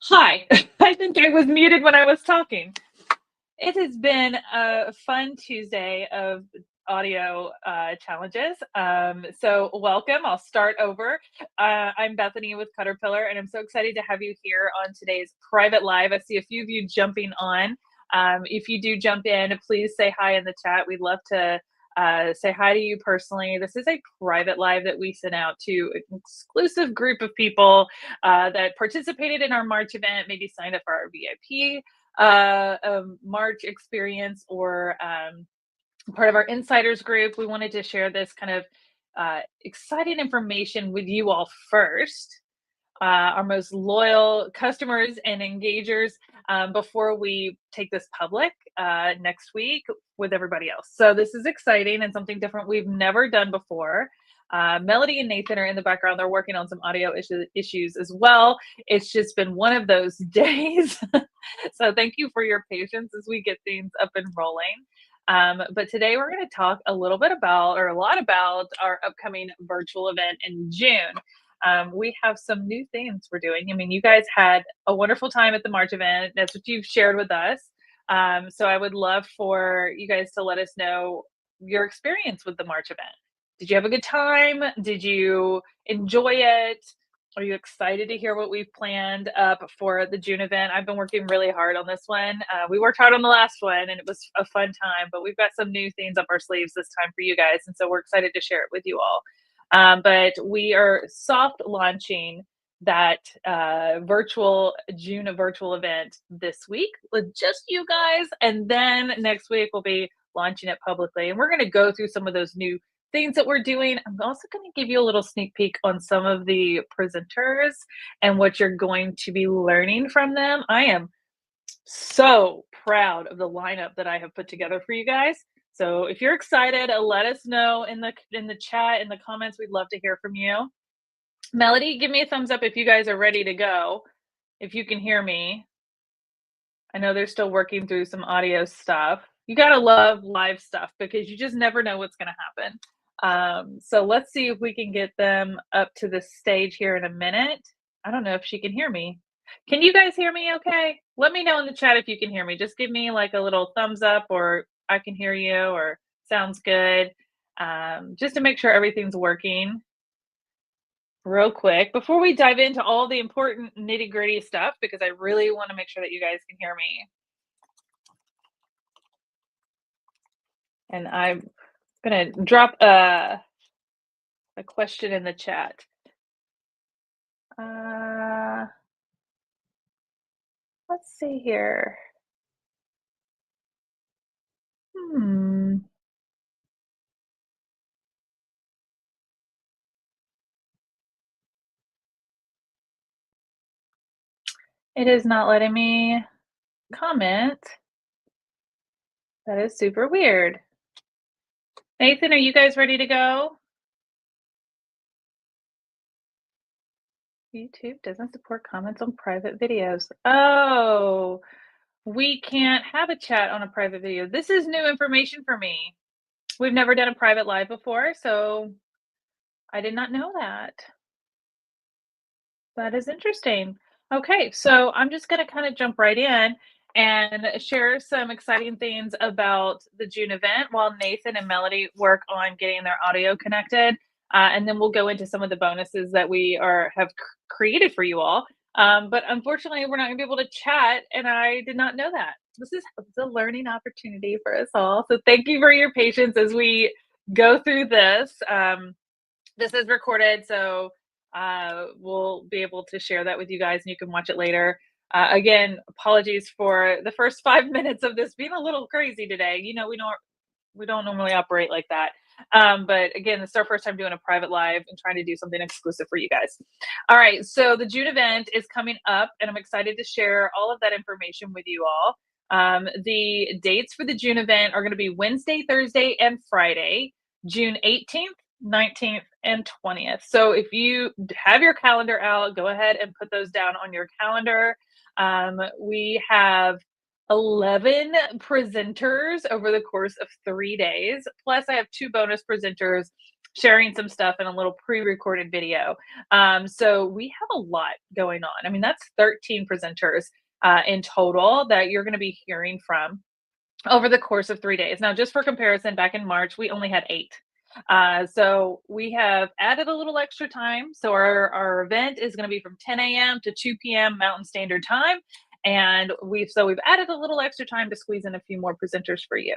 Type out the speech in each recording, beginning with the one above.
Hi. I think I was muted when I was talking. It has been a fun Tuesday of audio challenges. So, welcome. I'll start over. I'm Bethany with Caterpillar, and I'm so excited to have you here on today's private live. I see a few of you jumping on. If you do jump in, please say hi in the chat. We'd love to say hi to you personally. This is a private live that we sent out to an exclusive group of people that participated in our March event, maybe signed up for our VIP March experience or part of our insiders group. We wanted to share this kind of exciting information with you all first, our most loyal customers and engagers, before we take this public next week with everybody else. So this is exciting and something different we've never done before. Melody and Nathan are in the background. They're working on some audio issues as well. It's just been one of those days. So thank you for your patience as we get things up and rolling. But today we're going to talk a little bit about, or a lot about, our upcoming virtual event in June. We have some new things we're doing. I mean, you guys had a wonderful time at the March event. That's what you've shared with us. So I would love for you guys to let us know your experience with the March event. Did you have a good time? Did you enjoy it? Are you excited to hear what we've planned up for the June event? I've been working really hard on this one. We worked hard on the last one and it was a fun time, but we've got some new things up our sleeves this time for you guys. And so we're excited to share it with you all. But we are soft launching that June virtual event this week with just you guys. And then next week we'll be launching it publicly. And we're going to go through some of those new things that we're doing. I'm also going to give you a little sneak peek on some of the presenters and what you're going to be learning from them. I am so proud of the lineup that I have put together for you guys. So if you're excited, let us know in the chat, in the comments. We'd love to hear from you. Melody, give me a thumbs up if you guys are ready to go. If you can hear me. I know they're still working through some audio stuff. You gotta love live stuff because you just never know what's gonna happen. So let's see if we can get them up to the stage here in a minute. I don't know if she can hear me. Can you guys hear me okay? Let me know in the chat if you can hear me. Just give me like a little thumbs up or I can hear you or sounds good. Just to make sure everything's working real quick before we dive into all the important nitty gritty stuff, because I really want to make sure that you guys can hear me. And I'm going to drop a question in the chat. Let's see here. It is not letting me comment. That is super weird. Nathan, are you guys ready to go? YouTube doesn't support comments on private videos. Oh, we can't have a chat on a private video. This is new information for me. We've never done a private live before, so I did not know that. That is interesting. Okay, so I'm just going to kind of jump right in and share some exciting things about the June event while Nathan and Melody work on getting their audio connected. And then we'll go into some of the bonuses that we have created for you all. But unfortunately, we're not going to be able to chat, and I did not know that. This is a learning opportunity for us all. So thank you for your patience as we go through this. This is recorded, so we'll be able to share that with you guys and you can watch it later. Again, apologies for the first 5 minutes of this being a little crazy today. You know, we don't normally operate like that. But again, this is our first time doing a private live and trying to do something exclusive for you guys. All right, so the June event is coming up and I'm excited to share all of that information with you all. The dates for the June event are going to be Wednesday, Thursday, and Friday, June 18th, 19th, and 20th. So if you have your calendar out, go ahead and put those down on your calendar. We have 11 presenters over the course of 3 days. Plus, I have 2 bonus presenters sharing some stuff in a little pre-recorded video. So we have a lot going on. I mean, that's 13 presenters in total that you're going to be hearing from over the course of 3 days. Now, just for comparison, back in March, we only had 8. So we have added a little extra time. So our event is going to be from 10 a.m. to 2 p.m. Mountain Standard Time. And we've added a little extra time to squeeze in a few more presenters for you.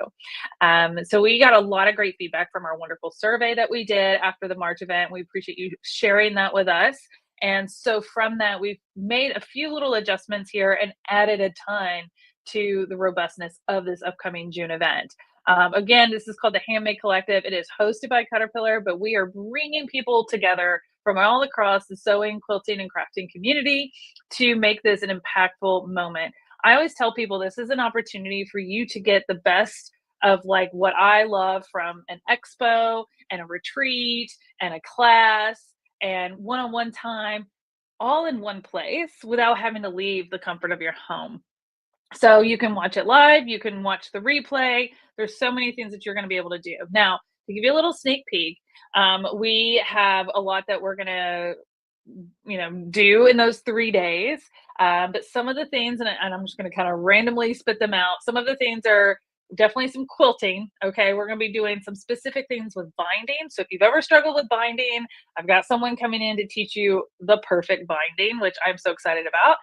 So we got a lot of great feedback from our wonderful survey that we did after the March event. We appreciate you sharing that with us. And so from that, we've made a few little adjustments here and added a ton to the robustness of this upcoming June event. Again, this is called the Handmade Collective. It is hosted by Caterpillar, but we are bringing people together from all across the sewing, quilting, and crafting community to make this an impactful moment. I always tell people this is an opportunity for you to get the best of like what I love from an expo and a retreat and a class and one-on-one time all in one place without having to leave the comfort of your home. So you can watch it live, you can watch the replay. There's so many things that you're going to be able to do. Now, to give you a little sneak peek, we have a lot that we're going to do in those 3 days. But some of the things, and I'm just going to kind of randomly spit them out. Some of the things are definitely some quilting. Okay. We're going to be doing some specific things with binding. So if you've ever struggled with binding, I've got someone coming in to teach you the perfect binding, which I'm so excited about.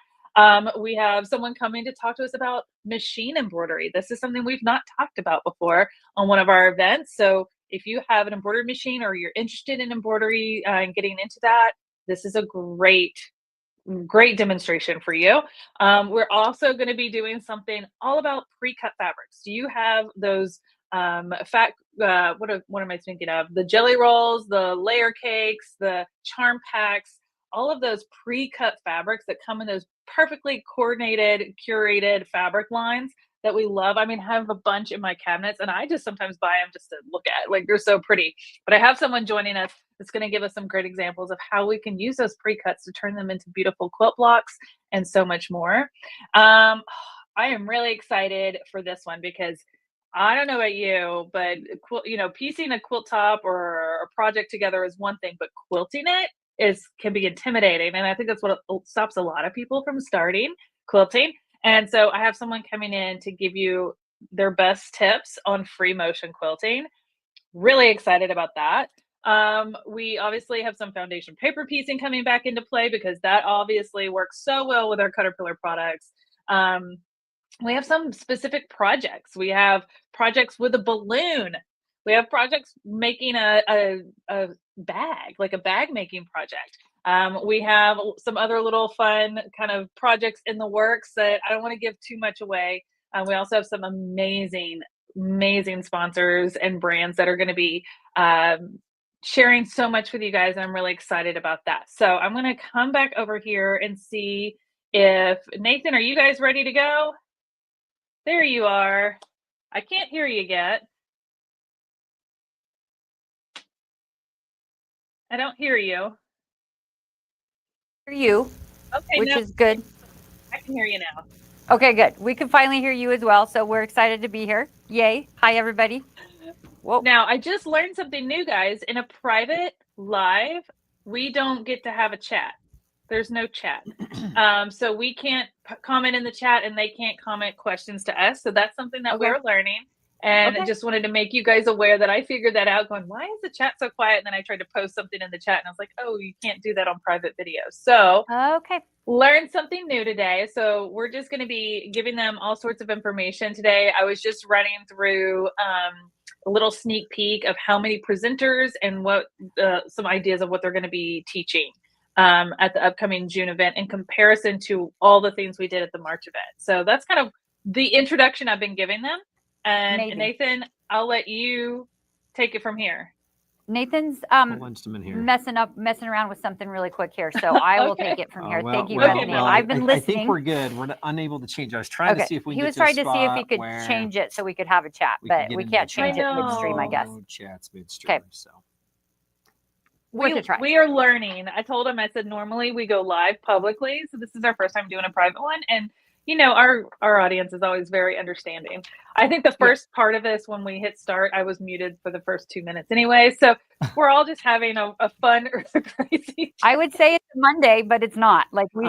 We have someone coming to talk to us about machine embroidery. This is something we've not talked about before on one of our events. So if you have an embroidery machine or you're interested in embroidery and getting into that, this is a great demonstration for you. We're also going to be doing something all about pre-cut fabrics. Do you have those what am I thinking of? The jelly rolls, the layer cakes, the charm packs, all of those pre-cut fabrics that come in those perfectly coordinated, curated fabric lines that we love. I mean, I have a bunch in my cabinets and I just sometimes buy them just to look at. Like, they're so pretty. But I have someone joining us that's going to give us some great examples of how we can use those pre-cuts to turn them into beautiful quilt blocks and so much more. I am really excited for this one because I don't know about you, but piecing a quilt top or a project together is one thing, but quilting it can be intimidating. And I think that's what stops a lot of people from starting quilting. And so I have someone coming in to give you their best tips on free motion quilting. Really excited about that. We obviously have some foundation paper piecing coming back into play because that obviously works so well with our Caterpillar products. We have some specific projects. We have projects with a balloon. We have projects making a bag, like a bag making project. We have some other little fun kind of projects in the works that I don't want to give too much away. We also have some amazing sponsors and brands that are going to be sharing so much with you guys. I'm really excited about that. So I'm going to come back over here and see if Nathan, are you guys ready to go? There you are. I can't hear you yet. I don't hear you. Hear you, okay, which is good. I can hear you now. Okay, good. We can finally hear you as well, so we're excited to be here. Yay. Hi, everybody. Whoa. Now, I just learned something new, guys. In a private live, we don't get to have a chat. There's no chat. So we can't comment in the chat and they can't comment questions to us. So that's something that we're learning. And I just wanted to make you guys aware that I figured that out going, why is the chat so quiet? And then I tried to post something in the chat and I was like, oh, you can't do that on private videos. So learn something new today. So we're just going to be giving them all sorts of information today. I was just running through a little sneak peek of how many presenters and what some ideas of what they're going to be teaching at the upcoming June event in comparison to all the things we did at the March event. So that's kind of the introduction I've been giving them. And Nathan, I'll let you take it from here. Nathan's messing around with something really quick here, so I will take it from here. Thank you, Bethany. I've been listening. I think we're good. We're unable to change. I was trying to see if we. He was trying to see if he could change it so we could have a chat, but we can't change it midstream, I guess. Chats midstream. Okay. So. We are learning. I told him, I said, normally we go live publicly. So this is our first time doing a private one. And our audience is always very understanding. I think the first part of this, when we hit start, I was muted for the first 2 minutes anyway. So we're all just having a fun, crazy. I would say it's Monday, but it's not. Like we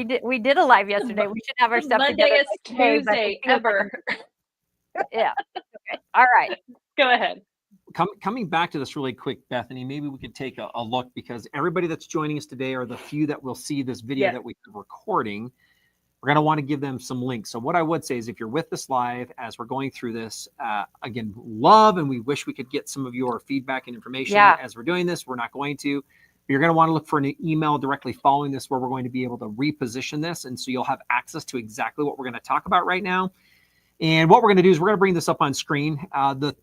did a live yesterday. We should have our stuff Monday together. Is Tuesday ever. Yeah. Okay. All right. Go ahead. Coming back to this really quick, Bethany, maybe we could take a look, because everybody that's joining us today, or the few that will see this video that we're recording, we're going to want to give them some links. So what I would say is, if you're with us live as we're going through this, again, love, and we wish we could get some of your feedback and information as we're doing this. We're not going to. You're going to want to look for an email directly following this, where we're going to be able to reposition this. And so you'll have access to exactly what we're going to talk about right now. And what we're going to do is we're going to bring this up on screen.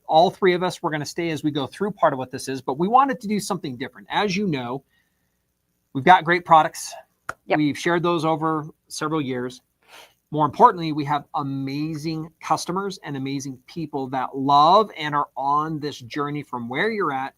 All three of us, we're going to stay as we go through part of what this is, but we wanted to do something different. As you know, we've got great products. We've shared those over several years. More importantly, we have amazing customers and amazing people that love and are on this journey from where you're at,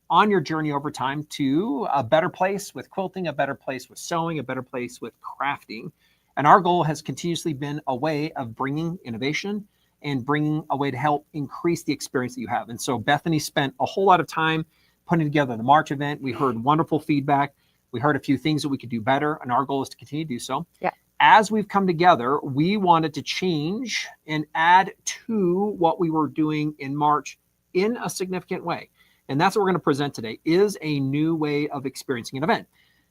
on your journey over time, to a better place with quilting, a better place with sewing, a better place with crafting. And our goal has continuously been a way of bringing innovation and bringing a way to help increase the experience that you have. And so Bethany spent a whole lot of time putting together the March event. We heard wonderful feedback. We heard a few things that we could do better, and our goal is to continue to do so. Yeah. As we've come together, we wanted to change and add to what we were doing in March in a significant way. And that's what we're going to present today, is a new way of experiencing an event.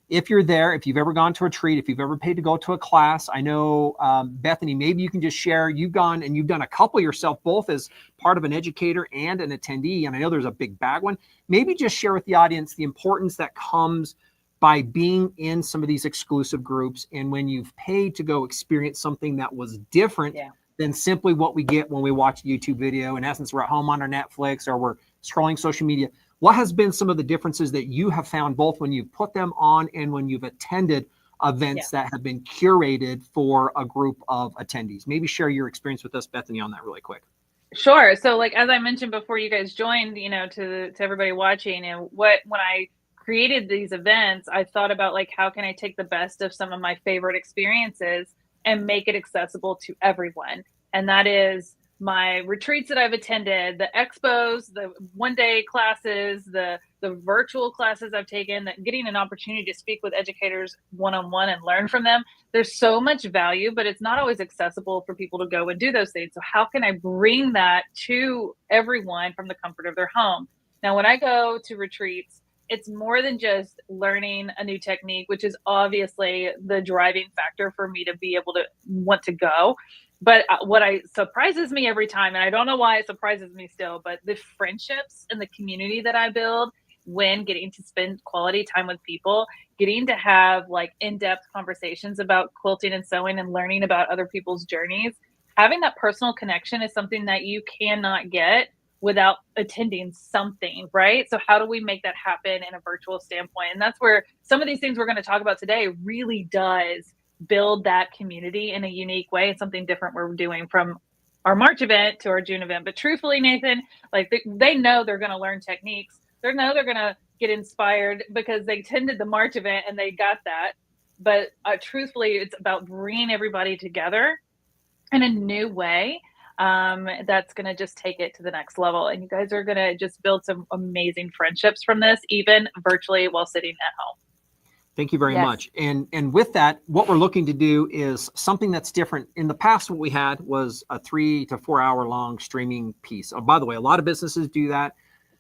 If you're there, if you've ever gone to a retreat, if you've ever paid to go to a class, I know, Bethany, maybe you can just share, you've gone and you've done a couple yourself, both as part of an educator and an attendee. And I know there's a big bag one. Maybe just share with the audience the importance that comes by being in some of these exclusive groups, and when you've paid to go experience something that was different than simply what we get when we watch a YouTube video. In essence, we're at home on our Netflix or we're scrolling social media. What has been some of the differences that you have found, both when you've put them on and when you've attended events that have been curated for a group of attendees? Maybe share your experience with us, Bethany, on that really quick. Sure. So like, as I mentioned before you guys joined, to everybody watching, and when I created these events, I thought about, like, how can I take the best of some of my favorite experiences and make it accessible to everyone? And that is my retreats that I've attended, the expos, the one-day classes, the virtual classes I've taken, that getting an opportunity to speak with educators one-on-one and learn from them. There's so much value, but it's not always accessible for people to go and do those things. So how can I bring that to everyone from the comfort of their home? Now, when I go to retreats, it's more than just learning a new technique, which is obviously the driving factor for me to be able to want to go. But what surprises me every time, and I don't know why it surprises me still, but the friendships and the community that I build when getting to spend quality time with people, getting to have like in-depth conversations about quilting and sewing and learning about other people's journeys, having that personal connection is something that you cannot get without attending something, right? So how do we make that happen in a virtual standpoint? And that's where some of these things we're going to talk about today really does build that community in a unique way. It's something different we're doing from our March event to our June event. But truthfully, Nathan, like they know they're going to learn techniques. They know they're going to get inspired because they attended the March event and they got that. But truthfully, it's about bringing everybody together in a new way. That's going to just take it to the next level. And you guys are going to just build some amazing friendships from this, even virtually while sitting at home. Thank you very much. And with that, what we're looking to do is something that's different. In the past, what we had was a 3 to 4 hour long streaming piece. Oh, by the way, a lot of businesses do that.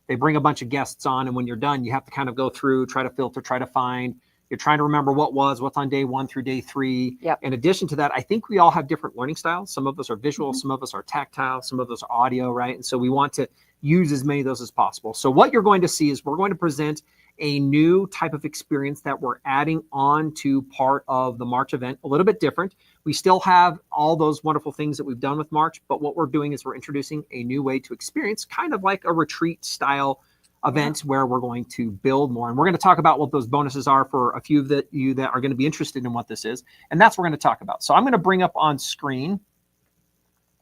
They bring a bunch of guests on, and when you're done, you have to kind of go through, try to filter, try to find. You're trying to remember what's on day 1 through day 3. Yep. In addition to that, I think we all have different learning styles. Some of us are visual, some of us are tactile, some of us are audio, right? And so we want to use as many of those as possible. So what you're going to see is we're going to present a new type of experience that we're adding on to part of the March event, a little bit different. We still have all those wonderful things that we've done with March, but what we're doing is we're introducing a new way to experience, kind of like a retreat style event where we're going to build more. And we're going to talk about what those bonuses are for a few of you that are going to be interested in what this is. And that's what we're going to talk about. So I'm going to bring up on screen.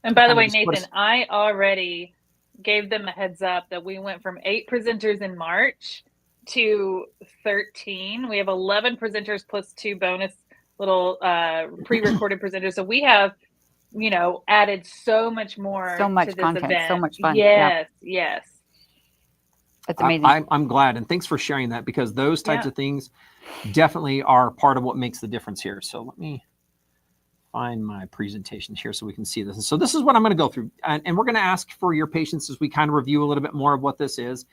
And by the way, Nathan, I already gave them a heads up that we went from 8 presenters in March to 13. We have 11 presenters plus 2 bonus little pre-recorded presenters. So we have, added so much more so much to this content, event. so much fun. Yes, yes. That's amazing. I'm glad, and thanks for sharing that, because those types of things definitely are part of what makes the difference here. So let me find my presentation here so we can see this. And so this is what I'm going to go through, and we're going to ask for your patience as we kind of review a little bit more of what this is.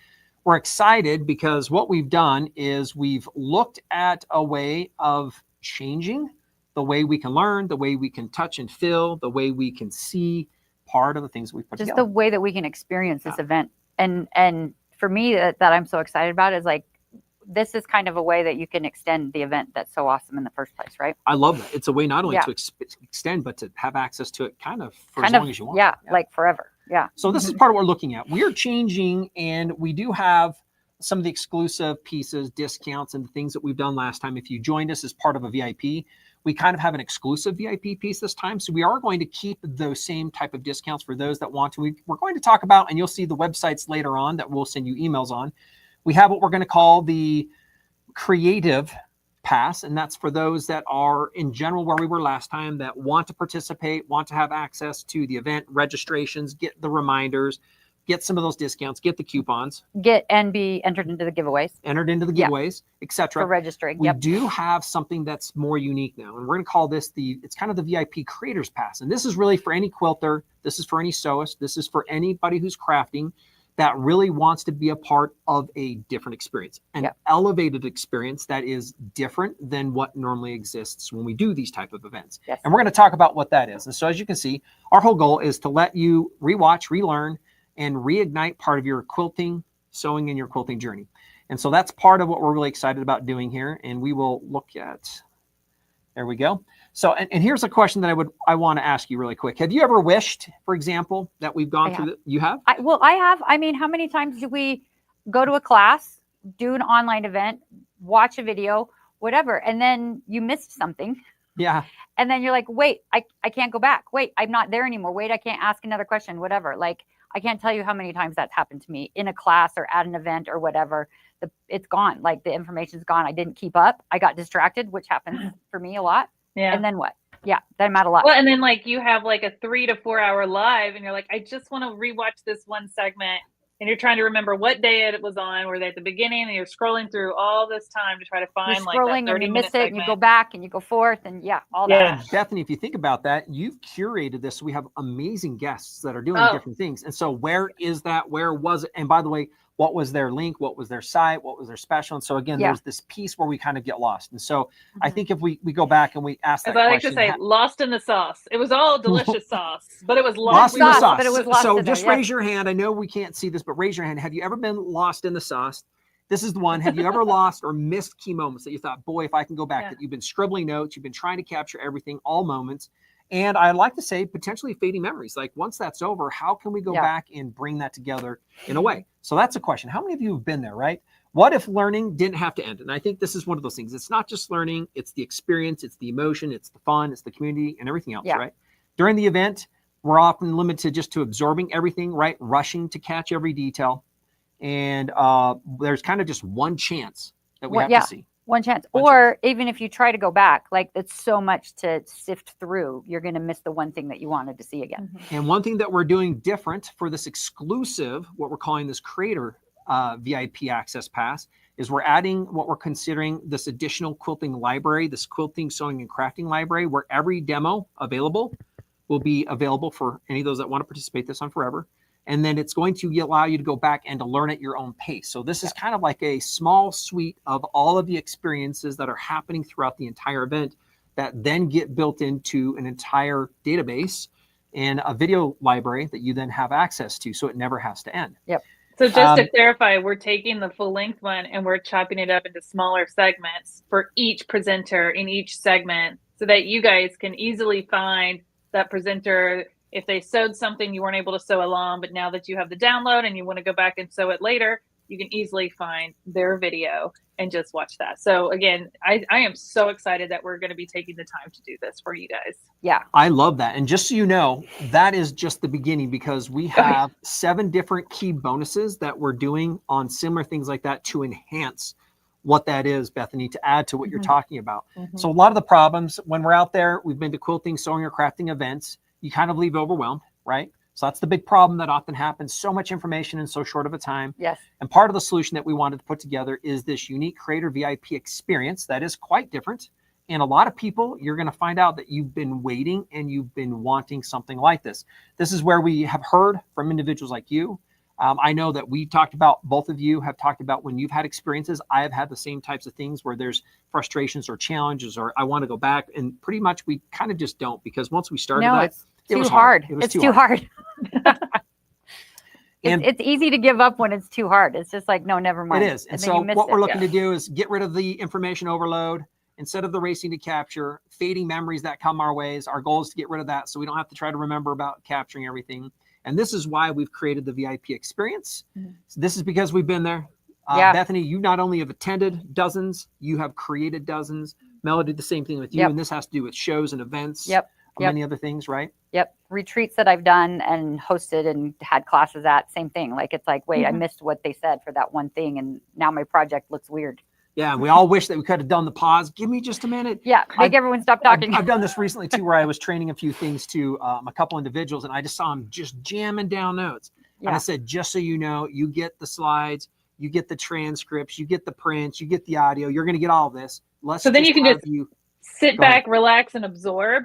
We're excited because what we've done is we've looked at a way of changing the way we can learn, the way we can touch and feel, the way we can see part of the things we put together. Just the way that we can experience this event. And for me, that I'm so excited about is like, this is kind of a way that you can extend the event that's so awesome in the first place, right? I love that. It's a way not only to extend, but to have access to it kind of for as long as you want. Yeah, like forever. Yeah. So this is part of what we're looking at. We're changing, and we do have some of the exclusive pieces, discounts, and the things that we've done last time. If you joined us as part of a VIP, we kind of have an exclusive VIP piece this time. So we are going to keep those same type of discounts for those that want to. We're going to talk about, and you'll see the websites later on that we'll send you emails on. We have what we're going to call the Creative Pass, and that's for those that are in general where we were last time, that want to participate, want to have access to the event registrations, get the reminders, get some of those discounts, get the coupons, and be entered into the giveaways, etc. For registering. We do have something that's more unique now, and we're going to call this it's kind of the VIP Creators Pass. And this is really for any quilter. This is for any sewist. This is for anybody who's crafting that really wants to be a part of a different experience, an elevated experience that is different than what normally exists when we do these type of events. Yes. And we're going to talk about what that is. And so as you can see, our whole goal is to let you rewatch, relearn, and reignite part of your quilting, sewing, and your quilting journey. And so that's part of what we're really excited about doing here. And we will look at, there we go. So, and here's a question that I want to ask you really quick. Have you ever wished, for example, that we've gone through you have? I have. I mean, how many times do we go to a class, do an online event, watch a video, whatever, and then you missed something? Yeah. And then you're like, wait, I can't go back. Wait, I'm not there anymore. Wait, I can't ask another question, whatever. Like, I can't tell you how many times that's happened to me in a class or at an event or whatever. It's gone. Like, the information's gone. I didn't keep up. I got distracted, which happens for me a lot. Yeah. And then what? Yeah, then I'm out of luck. Well, and then like you have like a 3 to 4 hour live and you're like, I just want to rewatch this one segment. And you're trying to remember what day it was on. Were they at the beginning? And you're scrolling through all this time to try to find like that 30-minute and you miss it segment. And you go back and you go forth and all that. Bethany, if you think about that, you've curated this. We have amazing guests that are doing different things. And so where is that? Where was it? And by the way, what was their link? What was their site? What was their special? And so again, there's this piece where we kind of get lost. And so I think if we go back and we ask that question. I like to say, lost in the sauce. It was all delicious sauce, but it was lost in the sauce. But it was lost so just raise your hand. I know we can't see this, but raise your hand. Have you ever been lost in the sauce? This is the one. Have you ever lost or missed key moments that you thought, boy, if I can go back, that you've been scribbling notes, you've been trying to capture everything, all moments. And I'd like to say potentially fading memories. Like once that's over, how can we go back and bring that together in a way? So that's a question. How many of you have been there, right? What if learning didn't have to end? And I think this is one of those things. It's not just learning. It's the experience. It's the emotion. It's the fun. It's the community and everything else, right? During the event, we're often limited just to absorbing everything, right? Rushing to catch every detail. And there's kind of just one chance that we have to see. One chance. Or even if you try to go back, like it's so much to sift through, you're going to miss the one thing that you wanted to see again. And one thing that we're doing different for this exclusive, what we're calling this creator VIP access pass, is we're adding what we're considering this additional quilting library, this quilting, sewing, and crafting library, where every demo available will be available for any of those that want to participate this on forever. And then it's going to allow you to go back and to learn at your own pace. So this is kind of like a small suite of all of the experiences that are happening throughout the entire event that then get built into an entire database and a video library that you then have access to. So it never has to end. Yep. So just to clarify, we're taking the full length one and we're chopping it up into smaller segments for each presenter in each segment so that you guys can easily find that presenter. If they sewed something you weren't able to sew along, but now that you have the download and you want to go back and sew it later, you can easily find their video and just watch that. So again, I am so excited that we're going to be taking the time to do this for you guys. Yeah. I love that. And just so you know, that is just the beginning, because we have 7 different key bonuses that we're doing on similar things like that to enhance what that is, Bethany, to add to what you're talking about. Mhm. So a lot of the problems when we're out there, we've been to quilting, sewing, or crafting events, you kind of leave overwhelmed, right? So that's the big problem that often happens. So much information in so short of a time. Yes. And part of the solution that we wanted to put together is this unique creator VIP experience that is quite different. And a lot of people, you're going to find out that you've been waiting and you've been wanting something like this. This is where we have heard from individuals like you. I know that we talked about, both of you have talked about when you've had experiences. I have had the same types of things where there's frustrations or challenges, or I want to go back, and pretty much we kind of just don't, because once we started No, that, it's it too was hard. It was It's too hard. And it's easy to give up when it's too hard. It's just like, no, never mind. it is. And then so you missed what we're it. looking to do is get rid of the information overload. Instead of the racing to capture, fading memories that come our ways, our goal is to get rid of that so we don't have to try to remember about capturing everything. And this is why we've created the VIP experience. So this is because we've been there. Yeah. Bethany, you not only have attended dozens, you have created dozens. Melody, the same thing with you. Yep. And this has to do with shows and events. Yep. Many other things, right? Yep. Retreats that I've done and hosted and had classes at, same thing. Like, it's like, wait, I missed what they said for that one thing, and now my project looks weird. Yeah, and we all wish that we could have done the pause. Give me just a minute. Yeah, make everyone stop talking. I've done this recently too, where I was training a few things to a couple individuals, and I just saw them just jamming down notes. Yeah. And I said, just so you know, you get the slides, you get the transcripts, you get the prints, you get the audio. You're going to get all this. So then you can just sit back, relax, and absorb.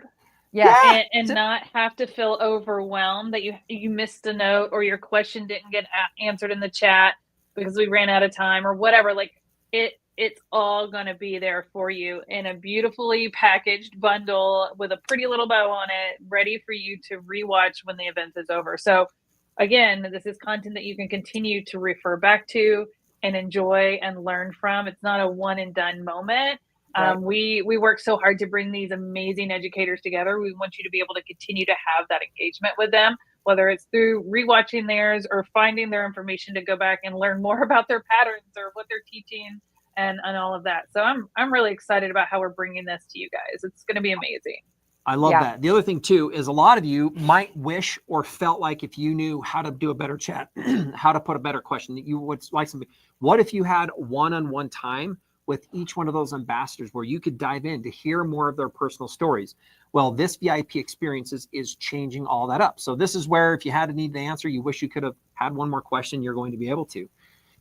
Yeah. And not have to feel overwhelmed that you missed a note, or your question didn't get answered in the chat because we ran out of time or whatever. Like, it's all going to be there for you in a beautifully packaged bundle with a pretty little bow on it, ready for you to rewatch when the event is over. So again, this is content that you can continue to refer back to and enjoy and learn from. It's not a one and done moment. Right. We work so hard to bring these amazing educators together. We want you to be able to continue to have that engagement with them, whether it's through rewatching theirs or finding their information to go back and learn more about their patterns or what they're teaching and all of that. So I'm really excited about how we're bringing this to you guys. It's going to be amazing. I love that. The other thing too is a lot of you might wish or felt like if you knew how to do a better chat, how to put a better question, that you would like something. What if you had one-on-one time with each one of those ambassadors where you could dive in to hear more of their personal stories? Well, this VIP experiences is changing all that up. So this is where if you had a need to answer, you wish you could have had one more question, you're going to be able to.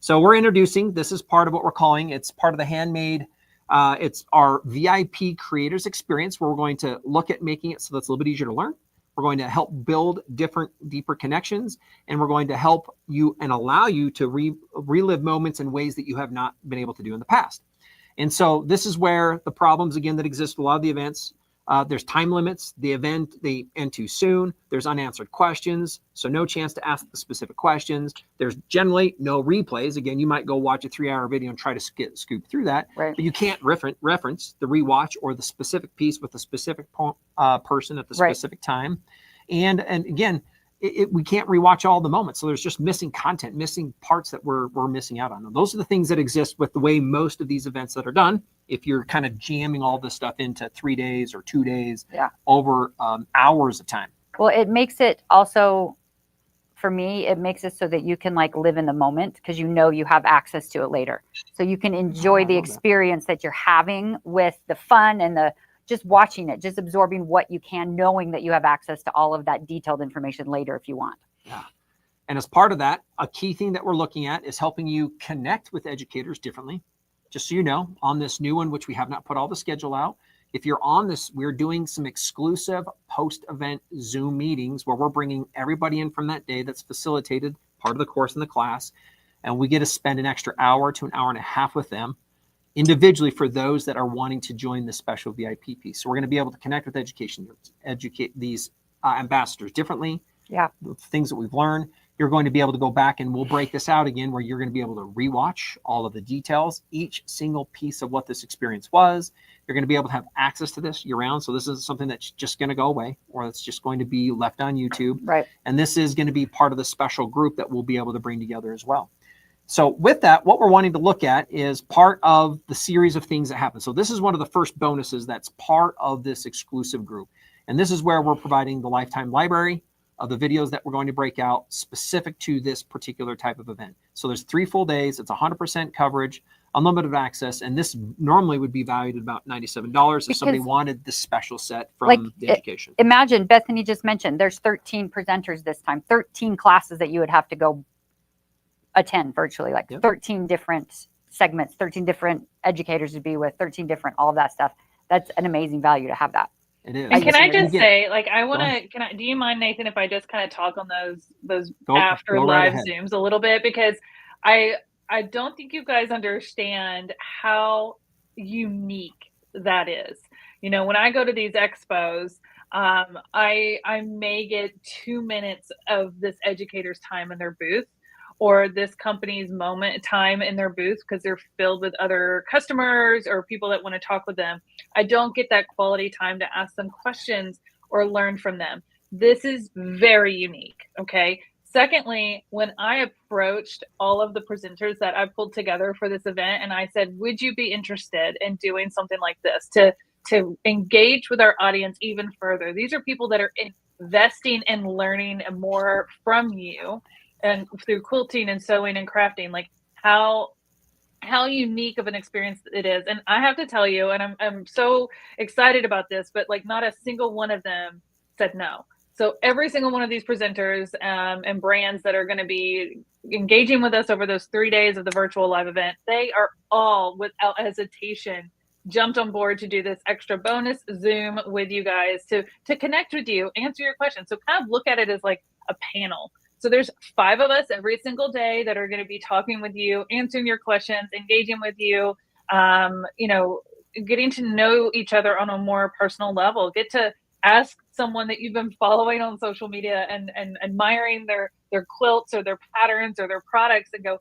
So we're introducing, this is part of what we're calling, it's part of the Handmade, it's our VIP creators experience, where we're going to look at making it so that's a little bit easier to learn. We're going to help build deeper connections, and we're going to help you and allow you to relive moments in ways that you have not been able to do in the past. And so this is where the problems, again, that exist with a lot of the events. There's time limits. The event, they end too soon. There's unanswered questions, so no chance to ask the specific questions. There's generally no replays. Again, you might go watch a 3-hour video and try to scoop through that, right. But you can't reference the rewatch or the specific piece with the specific person at the specific time. And again, we can't rewatch all the moments. So there's just missing content, missing parts that we're missing out on. And those are the things that exist with the way most of these events that are done. If you're kind of jamming all this stuff into 3 days or 2 days, over hours of time. Well, it makes it also, for me, it makes it so that you can like live in the moment, because you know you have access to it later. So you can enjoy the experience that you're having with the fun and the just watching it, just absorbing what you can, knowing that you have access to all of that detailed information later if you want. Yeah. And as part of that, a key thing that we're looking at is helping you connect with educators differently. Just so you know, on this new one, which we have not put all the schedule out, if you're on this, we're doing some exclusive post-event Zoom meetings where we're bringing everybody in from that day that's facilitated part of the course in the class. And we get to spend an extra hour to an hour and a half with them individually for those that are wanting to join the special VIP piece. So we're going to be able to connect with educate these ambassadors differently. Yeah. The things that we've learned. You're going to be able to go back and we'll break this out again, where you're going to be able to rewatch all of the details, each single piece of what this experience was. You're going to be able to have access to this year round. So this is something that's just going to go away, or it's just going to be left on YouTube. Right. And this is going to be part of the special group that we'll be able to bring together as well. So with that, what we're wanting to look at is part of the series of things that happen. So this is one of the first bonuses that's part of this exclusive group. And this is where we're providing the lifetime library of the videos that we're going to break out specific to this particular type of event. So there's 3 full days. It's 100% coverage unlimited access. And this normally would be valued at about $97 if somebody wanted the special set from the education. Imagine, Bethany just mentioned, there's 13 presenters this time, 13 classes that you would have to go attend virtually, like 13 different segments, 13 different educators to be with, 13 different, all of that stuff. That's an amazing value to have that. It is. And can I just say, like, do you mind, Nathan, if I just kind of talk on those after live Zooms a little bit? Because I don't think you guys understand how unique that is. You know, when I go to these expos, I may get 2 minutes of this educator's time in their booth, or this company's time in their booth, because they're filled with other customers or people that want to talk with them. I don't get that quality time to ask them questions or learn from them. This is very unique, okay? Secondly, when I approached all of the presenters that I pulled together for this event, and I said, would you be interested in doing something like this to engage with our audience even further? These are people that are investing and learning more from you, and through quilting and sewing and crafting, like how unique of an experience it is. And I have to tell you, and I'm so excited about this, but like not a single one of them said no. So every single one of these presenters and brands that are going to be engaging with us over those 3 days of the virtual live event, they are all without hesitation jumped on board to do this extra bonus Zoom with you guys to connect with you, answer your questions. So kind of look at it as like a panel. So there's 5 of us every single day that are going to be talking with you, answering your questions, engaging with you, you know, getting to know each other on a more personal level. Get to ask someone that you've been following on social media and admiring their quilts or their patterns or their products, and go,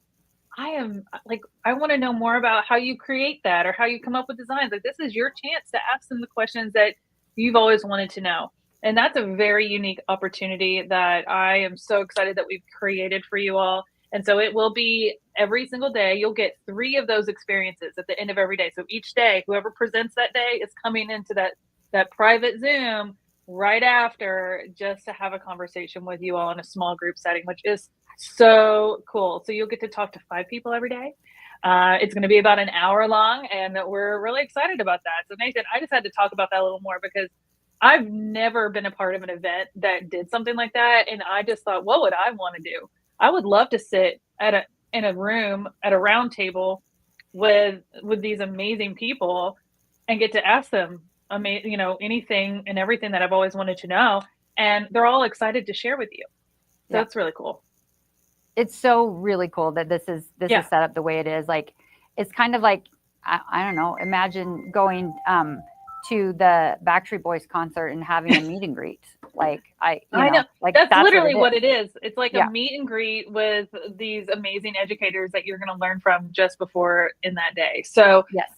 I want to know more about how you create that or how you come up with designs. Like, this is your chance to ask them the questions that you've always wanted to know. And that's a very unique opportunity that I am so excited that we've created for you all. And so it will be every single day. You'll get 3 of those experiences at the end of every day. So each day, whoever presents that day is coming into that private Zoom right after, just to have a conversation with you all in a small group setting, which is so cool. So you'll get to talk to 5 people every day. It's going to be about an hour long, and we're really excited about that. So Nathan, I just had to talk about that a little more because I've never been a part of an event that did something like that. And I just thought, what would I want to do? I would love to sit in a room at a round table with these amazing people and get to ask them, you know, anything and everything that I've always wanted to know. And they're all excited to share with you. So it's really cool. It's so really cool that this is set up the way it is. Like, it's kind of like, I don't know, imagine going, to the Backstreet Boys concert and having a meet and greet. Like, I know, like that's literally what it is. It's like a meet and greet with these amazing educators that you're going to learn from just before in that day. So yes,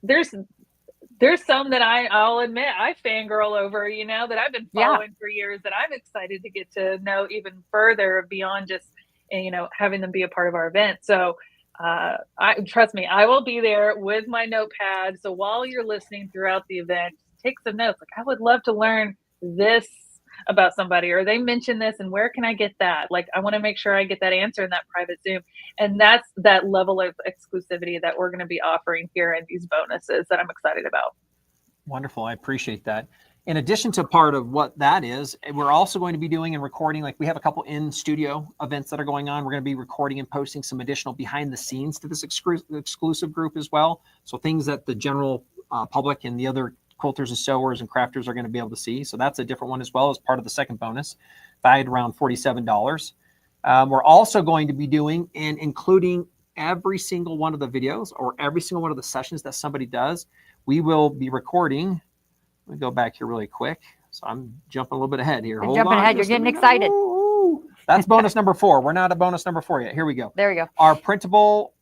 there's some that I'll admit I fangirl over, you know, that I've been following for years, that I'm excited to get to know even further beyond just, you know, having them be a part of our event. So trust me, I will be there with my notepad. So while you're listening throughout the event, take some notes. Like, I would love to learn this about somebody, or they mentioned this, and where can I get that? Like, I want to make sure I get that answer in that private Zoom. And that's that level of exclusivity that we're going to be offering here in these bonuses that I'm excited about. Wonderful. I appreciate that. In addition to part of what that is, we're also going to be doing and recording, like we have a couple in-studio events that are going on. We're going to be recording and posting some additional behind the scenes to this exclusive group as well. So things that the general public and the other quilters and sewers and crafters are going to be able to see. So that's a different one as well, as part of the second bonus, valued around $47. We're also going to be doing and including every single one of the videos or every single one of the sessions that somebody does. We will be recording. Let me go back here really quick. So I'm jumping a little bit ahead here. You're jumping ahead. You're getting excited. That's bonus number 4. We're not at bonus number 4 yet. Here we go. There we go. Our printable,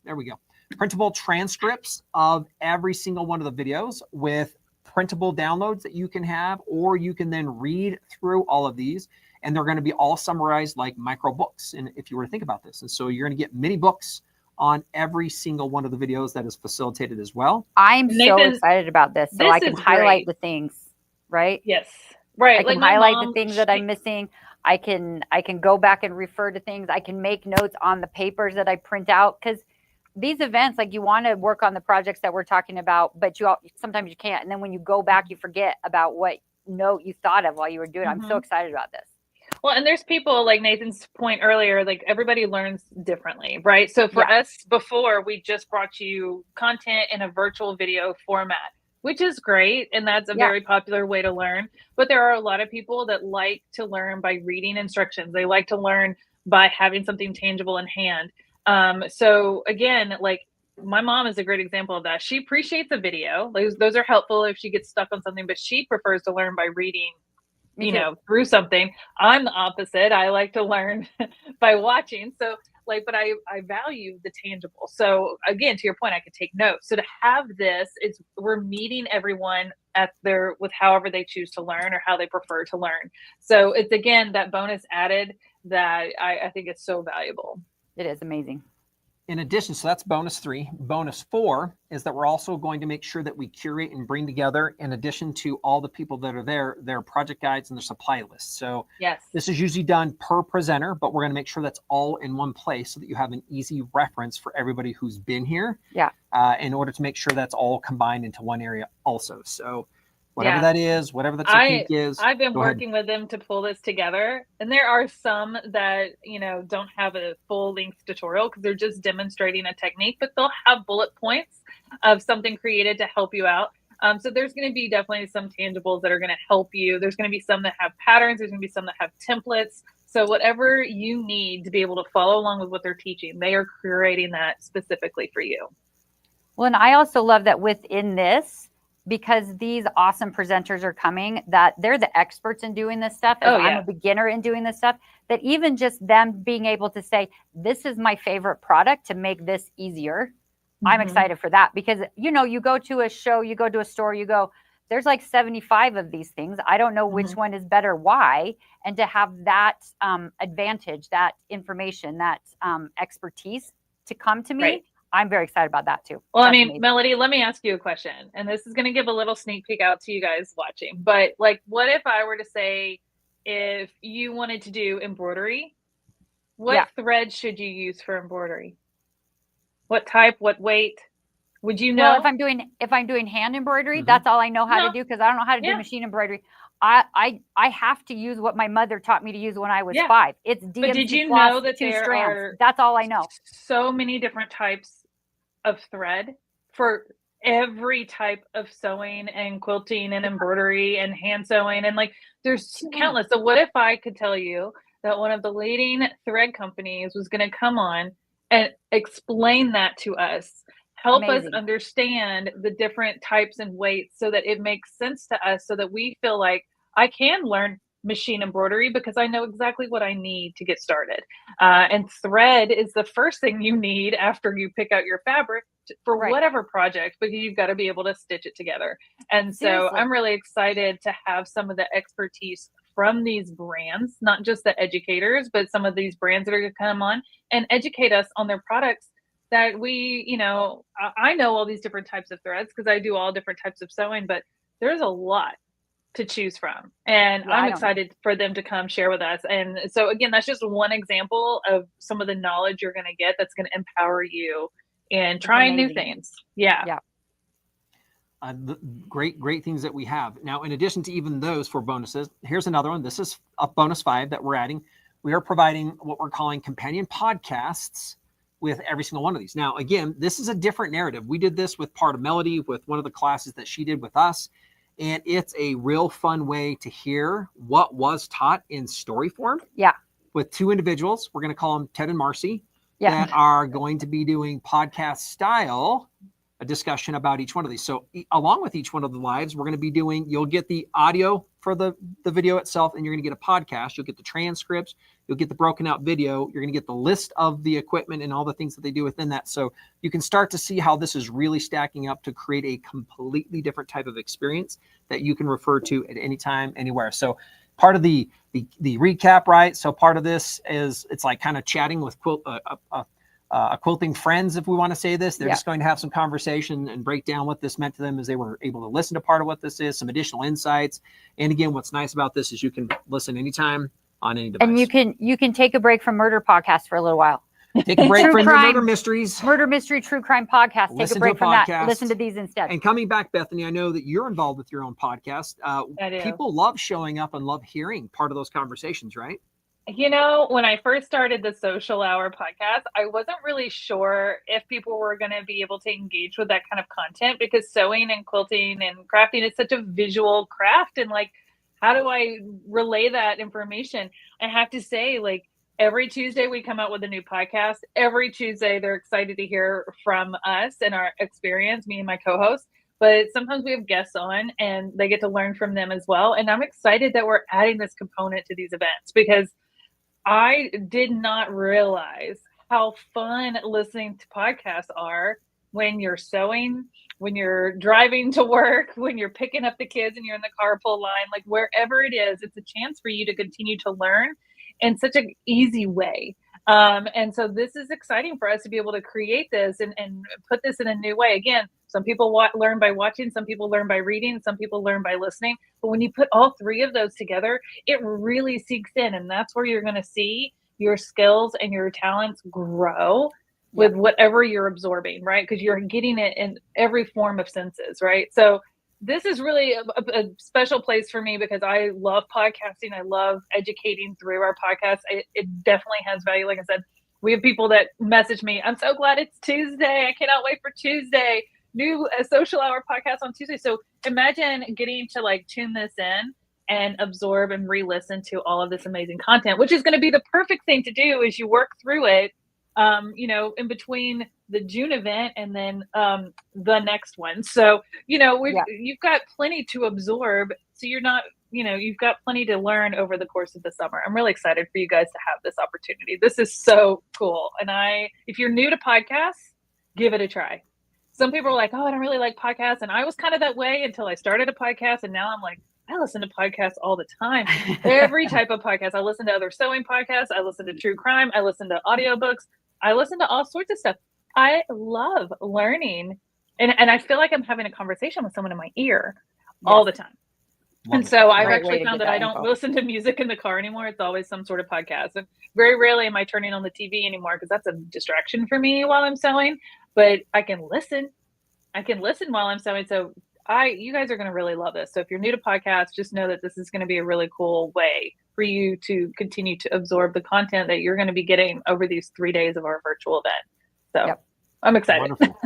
there we go. Printable transcripts of every single one of the videos with printable downloads that you can have, or you can then read through all of these, and they're going to be all summarized like micro books. And if you were to think about this, and so you're going to get mini books on every single one of the videos that is facilitated as well. I'm so excited about this. So I can highlight the things, right? Yes. Right. I can highlight the things that I'm missing. I can go back and refer to things. I can make notes on the papers that I print out, because these events, like, you want to work on the projects that we're talking about, but sometimes you can't. And then when you go back, you forget about what note you thought of while you were doing it. I'm so excited about this. Well, and there's people, like Nathan's point earlier, like everybody learns differently, right? So for us before, we just brought you content in a virtual video format, which is great. And that's a very popular way to learn. But there are a lot of people that like to learn by reading instructions. They like to learn by having something tangible in hand. So again, like, my mom is a great example of that. She appreciates a video. Those are helpful if she gets stuck on something, but she prefers to learn by reading, through something. I'm the opposite. I like to learn by watching. So but I value the tangible. So again, to your point, I could take notes. So to have this, we're meeting everyone with however they choose to learn or how they prefer to learn. So it's, again, that bonus added that I think it's so valuable. It is amazing. In addition, so that's bonus 3. Bonus 4 is that we're also going to make sure that we curate and bring together, in addition to all the people that are there, their project guides and their supply lists. So this is usually done per presenter, but we're going to make sure that's all in one place so that you have an easy reference for everybody who's been here. In order to make sure that's all combined into one area also. So whatever that is, whatever the technique is. I've been working with them to pull this together. And there are some that, don't have a full length tutorial because they're just demonstrating a technique, but they'll have bullet points of something created to help you out. So there's going to be definitely some tangibles that are going to help you. There's going to be some that have patterns. There's going to be some that have templates. So whatever you need to be able to follow along with what they're teaching, they are creating that specifically for you. Well, and I also love that within this, because these awesome presenters are coming, that they're the experts in doing this stuff. I'm a beginner in doing this stuff, that even just them being able to say, this is my favorite product to make this easier. I'm excited for that, because, you go to a show, you go to a store, there's like 75 of these things. I don't know which one is better. Why? And to have that advantage, that information, that expertise to come to me, I'm very excited about that too. Well, that's amazing. Melodee, let me ask you a question. And this is going to give a little sneak peek out to you guys watching. But what if I were to say, if you wanted to do embroidery, what thread should you use for embroidery? What type, what weight? Would you know? Well, if I'm doing hand embroidery, that's all I know how to do, because I don't know how to do machine embroidery. I have to use what my mother taught me to use when I was 5. It's DMC. But did you know that 2 there strands. are That's all I know. So many different types of thread for every type of sewing and quilting and embroidery and hand sewing, and there's countless. So what if I could tell you that one of the leading thread companies was going to come on and explain that to us, help us understand the different types and weights so that it makes sense to us, so that we feel like I can learn machine embroidery because I know exactly what I need to get started. And thread is the first thing you need after you pick out your fabric for whatever project, because you've got to be able to stitch it together. And so I'm really excited to have some of the expertise from these brands, not just the educators, but some of these brands that are going to come on and educate us on their products, that we, I know all these different types of threads because I do all different types of sewing, but there's a lot to choose from. And I'm excited for them to come share with us. And so again, that's just one example of some of the knowledge you're going to get that's going to empower you in trying new things. Great things that we have. Now, in addition to even those 4 bonuses, here's another one. This is a bonus 5 that we're adding. We are providing what we're calling companion podcasts with every single one of these. Now, again, this is a different narrative. We did this with part of Melodee, with one of the classes that she did with us. And it's a real fun way to hear what was taught in story form. With 2 individuals, we're going to call them Ted and Marcy, that are going to be doing podcast style, a discussion about each one of these. So along with each one of the lives, we're going to be doing, you'll get the audio for the video itself, and you're going to get a podcast. You'll get the transcripts. You'll get the broken out video. You're going to get the list of the equipment and all the things that they do within that. So you can start to see how this is really stacking up to create a completely different type of experience that you can refer to at any time, anywhere. So part of the recap, right? So part of this is, it's like kind of chatting with quilting friends, if we want to say this. They're just going to have some conversation and break down what this meant to them as they were able to listen to part of what this is, some additional insights. And again, what's nice about this is you can listen anytime, on any device. And you can take a break from murder podcast for a little while. Take a break True from your crime. murder mysteries. Murder mystery, true crime podcast. Take Listen a break to a from that. podcast. Listen to these instead. And coming back, Bethany, I know that you're involved with your own podcast. I do. People love showing up and love hearing part of those conversations, right? You know, when I first started the Social Hour podcast, I wasn't really sure if people were going to be able to engage with that kind of content, because sewing and quilting and crafting is such a visual craft. And like, how do I relay that information? I have to say, like, every Tuesday we come out with a new podcast. Every Tuesday they're excited to hear from us and our experience, me and my co-host. But sometimes we have guests on and they get to learn from them as well. And I'm excited that we're adding this component to these events, because I did not realize how fun listening to podcasts are when you're sewing, when you're driving to work, when you're picking up the kids and you're in the carpool line, like wherever it is, it's a chance for you to continue to learn in such an easy way. And so this is exciting for us to be able to create this and put this in a new way. Again, some people learn by watching, some people learn by reading, some people learn by listening. But when you put all three of those together, it really sinks in. And that's where you're going to see your skills and your talents grow with whatever you're absorbing, right? Because you're getting it in every form of senses, right? So this is really a special place for me, because I love podcasting. I love educating through our podcast. It definitely has value. Like I said, we have people that message me, I'm so glad it's Tuesday. I cannot wait for Tuesday. New Social Hour podcast on Tuesday. So imagine getting to like tune this in and absorb and re-listen to all of this amazing content, which is going to be the perfect thing to do as you work through it, you know, in between the June event and then the next one. So, you know, you've got plenty to absorb. So you're not, you know, you've got plenty to learn over the course of the summer. I'm really excited for you guys to have this opportunity. This is so cool. And if you're new to podcasts, give it a try. Some people are like, oh, I don't really like podcasts. And I was kind of that way until I started a podcast. And now I'm like, I listen to podcasts all the time. Every type of podcast. I listen to other sewing podcasts. I listen to true crime. I listen to audiobooks. I listen to all sorts of stuff. I love learning. And I feel like I'm having a conversation with someone in my ear all the time. And so I've actually found that I don't listen to music in the car anymore. It's always some sort of podcast. And very rarely am I turning on the TV anymore, because that's a distraction for me while I'm sewing. But I can listen. While I'm sewing. So you guys are going to really love this. So if you're new to podcasts, just know that this is going to be a really cool way for you to continue to absorb the content that you're going to be getting over these 3 days of our virtual event. So I'm excited. Wonderful.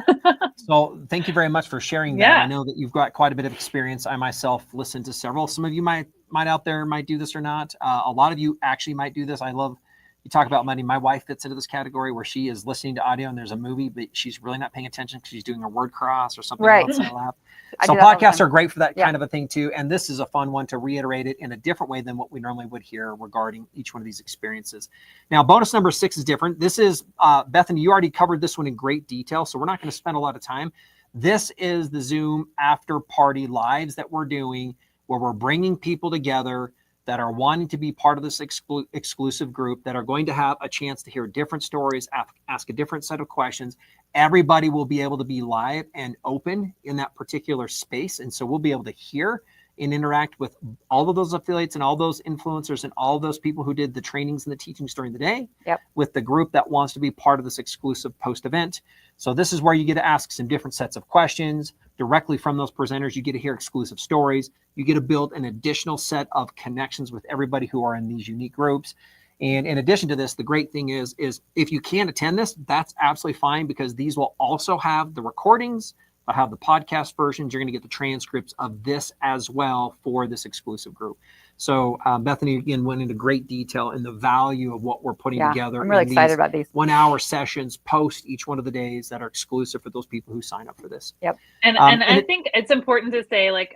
So thank you very much for sharing that. I know that you've got quite a bit of experience. I myself listened to several. Some of you might out there might do this or not. A lot of you actually might do this. I love, you talk about money. My wife fits into this category where she is listening to audio and there's a movie, but she's really not paying attention because she's doing a word cross or something else in her lap. So podcasts are great for that kind of a thing too. And this is a fun one to reiterate it in a different way than what we normally would hear regarding each one of these experiences. Now, bonus number 6 is different. This is, Bethany, you already covered this one in great detail, so we're not going to spend a lot of time. This is the Zoom after party lives that we're doing, where we're bringing people together that are wanting to be part of this exclusive group, that are going to have a chance to hear different stories, ask a different set of questions. Everybody will be able to be live and open in that particular space. And so we'll be able to hear and interact with all of those affiliates and all those influencers and all those people who did the trainings and the teachings during the day with the group that wants to be part of this exclusive post event. So this is where you get to ask some different sets of questions directly from those presenters. You get to hear exclusive stories. You get to build an additional set of connections with everybody who are in these unique groups. And in addition to this, the great thing is if you can't attend this, that's absolutely fine, because these will also have the recordings. I'll have the podcast versions. You're going to get the transcripts of this as well for this exclusive group. So Bethany, again, went into great detail in the value of what we're putting together. I'm really excited about these 1-hour sessions post each one of the days that are exclusive for those people who sign up for this. And I think it's important to say, like,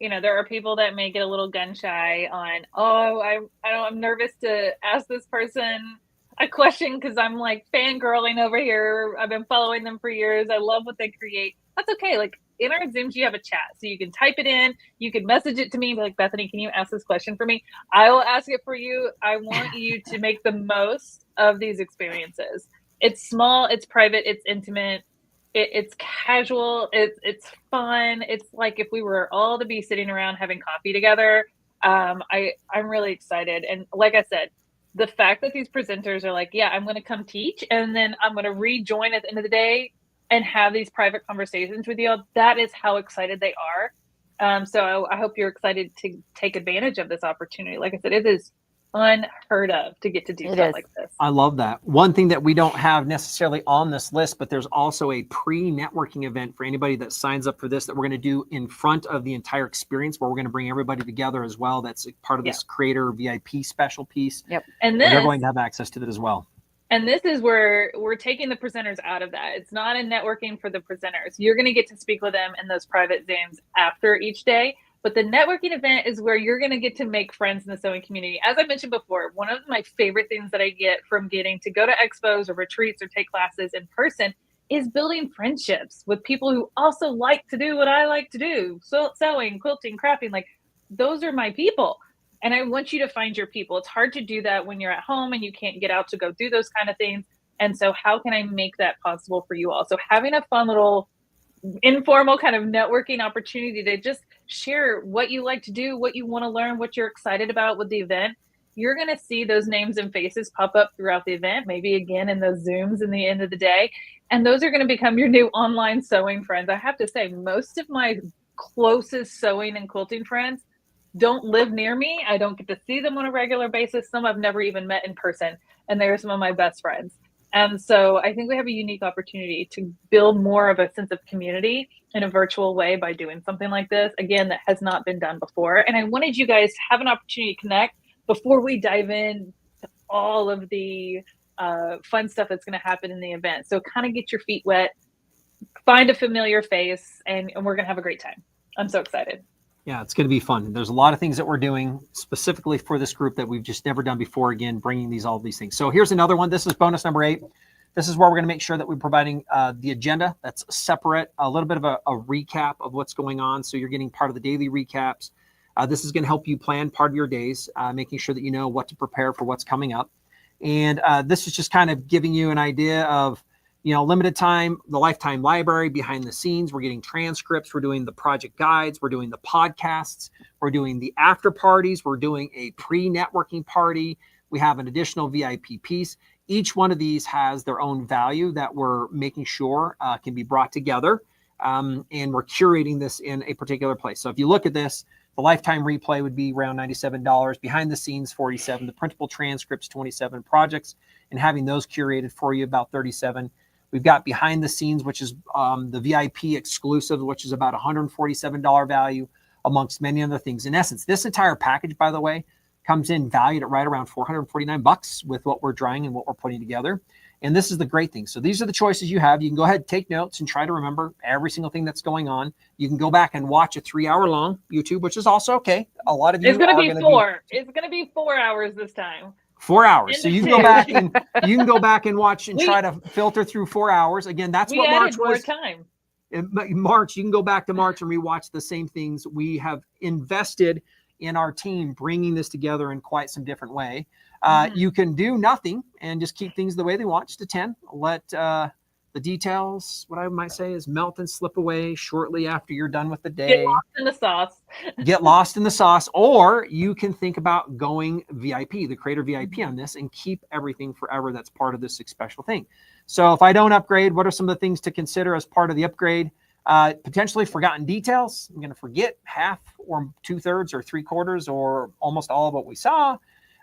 there are people that may get a little gun shy on, I'm nervous to ask this person a question because I'm like fangirling over here. I've been following them for years. I love what they create. That's okay. Like, in our Zooms, you have a chat. So you can type it in. You can message it to me. Be like, Bethany, can you ask this question for me? I will ask it for you. I want you to make the most of these experiences. It's small. It's private. It's intimate. It's casual. It's fun. It's like if we were all to be sitting around having coffee together. I'm really excited. And like I said, the fact that these presenters are like, yeah, I'm going to come teach and then I'm going to rejoin at the end of the day and have these private conversations with you, that is how excited they are. So I hope you're excited to take advantage of this opportunity. Like I said, it is unheard of to get to do stuff like this. I love that. One thing that we don't have necessarily on this list, but there's also a pre-networking event for anybody that signs up for this that we're going to do in front of the entire experience, where we're going to bring everybody together as well. That's part of this creator VIP special piece. Yep. And they're going to have access to that as well. And this is where we're taking the presenters out of that. It's not a networking for the presenters. You're going to get to speak with them in those private Zooms after each day. But the networking event is where you're going to get to make friends in the sewing community. As I mentioned before, one of my favorite things that I get from getting to go to expos or retreats or take classes in person is building friendships with people who also like to do what I like to do. So sewing, quilting, crafting, like those are my people. And I want you to find your people. It's hard to do that when you're at home and you can't get out to go do those kind of things. And so how can I make that possible for you all? So having a fun little informal kind of networking opportunity to just share what you like to do, what you want to learn, what you're excited about with the event. You're going to see those names and faces pop up throughout the event, maybe again in those Zooms in the end of the day. And those are going to become your new online sewing friends. I have to say, most of my closest sewing and quilting friends don't live near me. I don't get to see them on a regular basis. Some I've never even met in person, and they're some of my best friends. And so I think we have a unique opportunity to build more of a sense of community in a virtual way by doing something like this, again, that has not been done before. And I wanted you guys to have an opportunity to connect before we dive in to all of the fun stuff that's going to happen in the event. So kind of get your feet wet, find a familiar face, and we're going to have a great time. I'm so excited. Yeah, it's going to be fun. There's a lot of things that we're doing specifically for this group that we've just never done before. Again, bringing all these things. So here's another one. This is bonus number 8. This is where we're going to make sure that we're providing the agenda that's separate, a little bit of a recap of what's going on. So you're getting part of the daily recaps. This is going to help you plan part of your days, making sure that you know what to prepare for what's coming up. And this is just kind of giving you an idea of, limited time, the lifetime library behind the scenes. We're getting transcripts. We're doing the project guides. We're doing the podcasts. We're doing the after parties. We're doing a pre-networking party. We have an additional VIP piece. Each one of these has their own value that we're making sure can be brought together. And we're curating this in a particular place. So if you look at this, the lifetime replay would be around $97, behind the scenes $47, the printable transcripts $27, projects and having those curated for you about $37. We've got behind the scenes, which is the VIP exclusive, which is about $147 value, amongst many other things. In essence, this entire package, by the way, comes in valued at right around $449 with what we're drawing and what we're putting together. And this is the great thing. So these are the choices you have. You can go ahead, take notes, and try to remember every single thing that's going on. You can go back and watch a 3-hour-long YouTube, which is also okay. A lot of you It's going to be 4. It's going to be 4 hours this time. 4 hours. So you can go back and watch and try to filter through 4 hours. Again, that's what March was. Time. In March, you can go back to March and rewatch the same things. We have invested in our team bringing this together in quite some different way. You can do nothing and just keep things the way they want, just to 10. Let the details, what I might say, is melt and slip away shortly after you're done with the day. Get lost in the sauce. Get lost in the sauce. Or you can think about going VIP, the creator VIP on this, and keep everything forever that's part of this special thing. So if I don't upgrade, what are some of the things to consider as part of the upgrade? Potentially forgotten details. I'm going to forget half or 2/3 or 3/4 or almost all of what we saw.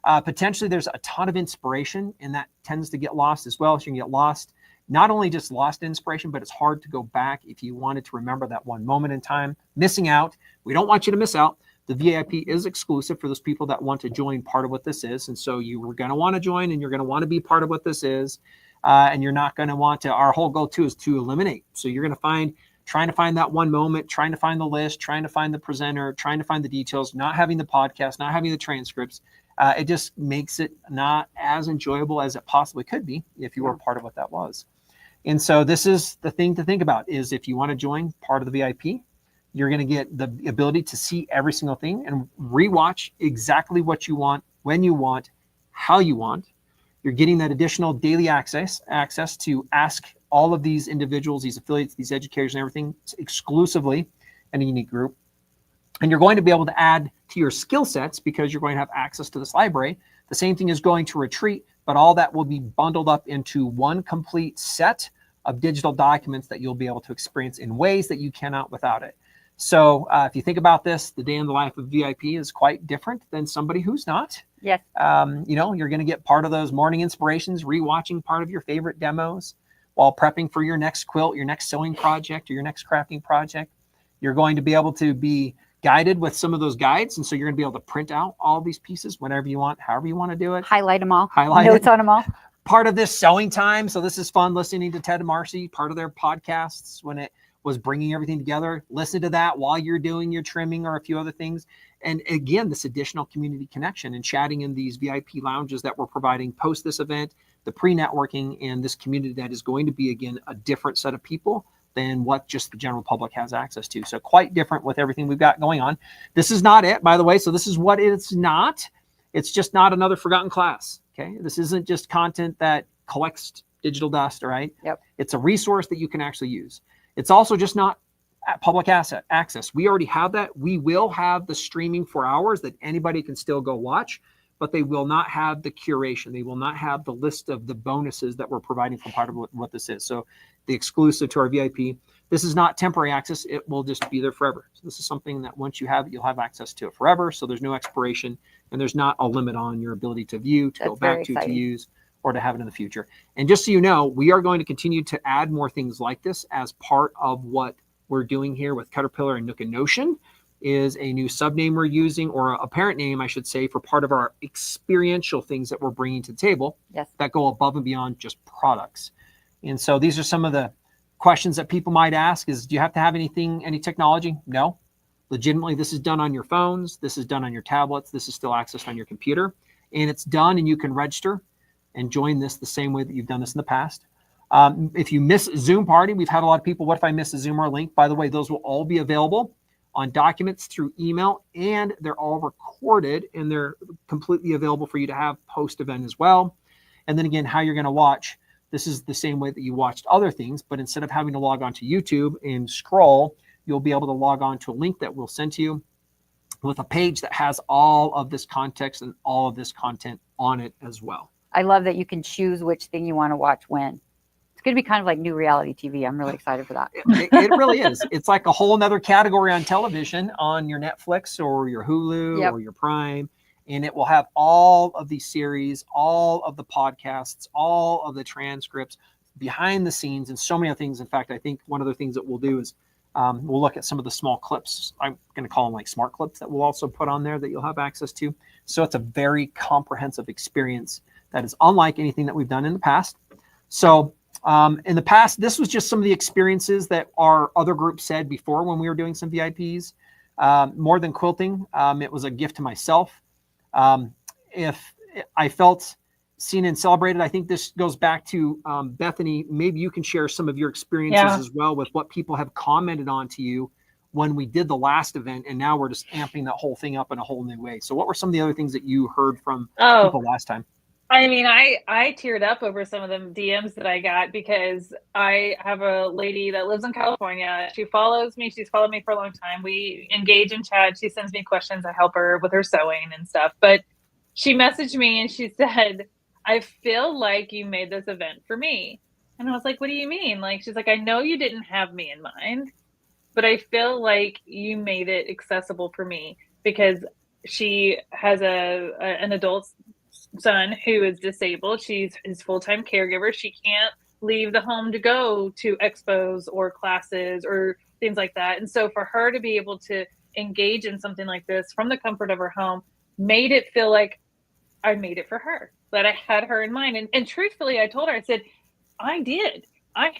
Potentially there's a ton of inspiration, and that tends to get lost as well. So you can get lost, not only just lost inspiration, but it's hard to go back if you wanted to remember that one moment in time. Missing out. We don't want you to miss out. The VIP is exclusive for those people that want to join part of what this is. And so you were going to want to join, and you're going to want to be part of what this is. And you're not going to want to, our whole goal too is to eliminate. So you're going to trying to find that one moment, trying to find the list, trying to find the presenter, trying to find the details, not having the podcast, not having the transcripts. It just makes it not as enjoyable as it possibly could be if you were part of what that was. And so this is the thing to think about, is if you want to join part of the VIP, you're going to get the ability to see every single thing and rewatch exactly what you want, when you want, how you want. You're getting that additional daily access to ask all of these individuals, these affiliates, these educators and everything exclusively in a unique group. And you're going to be able to add to your skill sets because you're going to have access to this library. The same thing is going to Retreat, but all that will be bundled up into one complete set of digital documents that you'll be able to experience in ways that you cannot without it. So if you think about this, the day in the life of VIP is quite different than somebody who's not. Yes. You know, you're going to get part of those morning inspirations, rewatching part of your favorite demos while prepping for your next quilt, your next sewing project, or your next crafting project. You're going to be able to be guided with some of those guides. And so you're going to be able to print out all these pieces whenever you want, however you want to do it. Highlight them all. Highlight Notes it. on them all. Part of this sewing time. So this is fun listening to Ted and Marcy, part of their podcasts when it was bringing everything together. Listen to that while you're doing your trimming or a few other things. And again, this additional community connection and chatting in these VIP lounges that we're providing post this event, the pre-networking, and this community that is going to be, again, a different set of people than what just the general public has access to. So quite different with everything we've got going on. This is not it, by the way. So this is what it's not. It's just not another forgotten class. Okay. This isn't just content that collects digital dust. All right. Yep. It's a resource that you can actually use. It's also just not public asset access. We already have that. We will have the streaming for hours that anybody can still go watch, but they will not have the curation. They will not have the list of the bonuses that we're providing for part of what this is. So the exclusive to our VIP, this is not temporary access. It will just be there forever. So this is something that once you have it, you'll have access to it forever. So there's no expiration and there's not a limit on your ability to view, to go back to use, or to have it in the future. And just so you know, we are going to continue to add more things like this as part of what we're doing here with Caterpillar and Nook and Notion. Is a new subname we're using, or a parent name, I should say, for part of our experiential things that we're bringing to the table. Yes. That go above and beyond just products. And so these are some of the questions that people might ask is, do you have to have anything, any technology? No. Legitimately, this is done on your phones. This is done on your tablets. This is still accessed on your computer. And it's done, and you can register and join this the same way that you've done this in the past. If you miss Zoom party, we've had a lot of people, what if I miss a Zoom or a link? By the way, those will all be available on documents through email, and they're all recorded and they're completely available for you to have post-event as well. And then again, how you're going to watch, this is the same way that you watched other things, but instead of having to log on to YouTube and scroll, you'll be able to log on to a link that we'll send to you with a page that has all of this context and all of this content on it as well. I love that you can choose which thing you want to watch when. It's going to be kind of like new reality TV. I'm really excited for that. It really is. It's like a whole nother category on television, on your Netflix or your Hulu or your Prime. And it will have all of these series, all of the podcasts, all of the transcripts, behind the scenes, and so many other things. In fact, I think one of the things that we'll do is we'll look at some of the small clips. I'm going to call them like smart clips that we'll also put on there that you'll have access to. So it's a very comprehensive experience that is unlike anything that we've done in the past. So in the past, this was just some of the experiences that our other group said before when we were doing some VIPs. More than quilting, it was a gift to myself. If I felt seen and celebrated, I think this goes back to Bethany. Maybe you can share some of your experiences as well with what people have commented on to you when we did the last event, and now we're just amping that whole thing up in a whole new way. So what were some of the other things that you heard from people last time? I mean, I teared up over some of the DMs that I got because I have a lady that lives in California. She follows me. She's followed me for a long time. We engage in chat. She sends me questions. I help her with her sewing and stuff. But she messaged me and she said, I feel like you made this event for me. And I was like, what do you mean? Like, she's like, I know you didn't have me in mind, but I feel like you made it accessible for me because she has an adult son who is disabled. She's his full-time caregiver. She can't leave the home to go to expos or classes or things like that. And so for her to be able to engage in something like this from the comfort of her home made it feel like I made it for her, that I had her in mind. And truthfully, I told her, I said, I did. I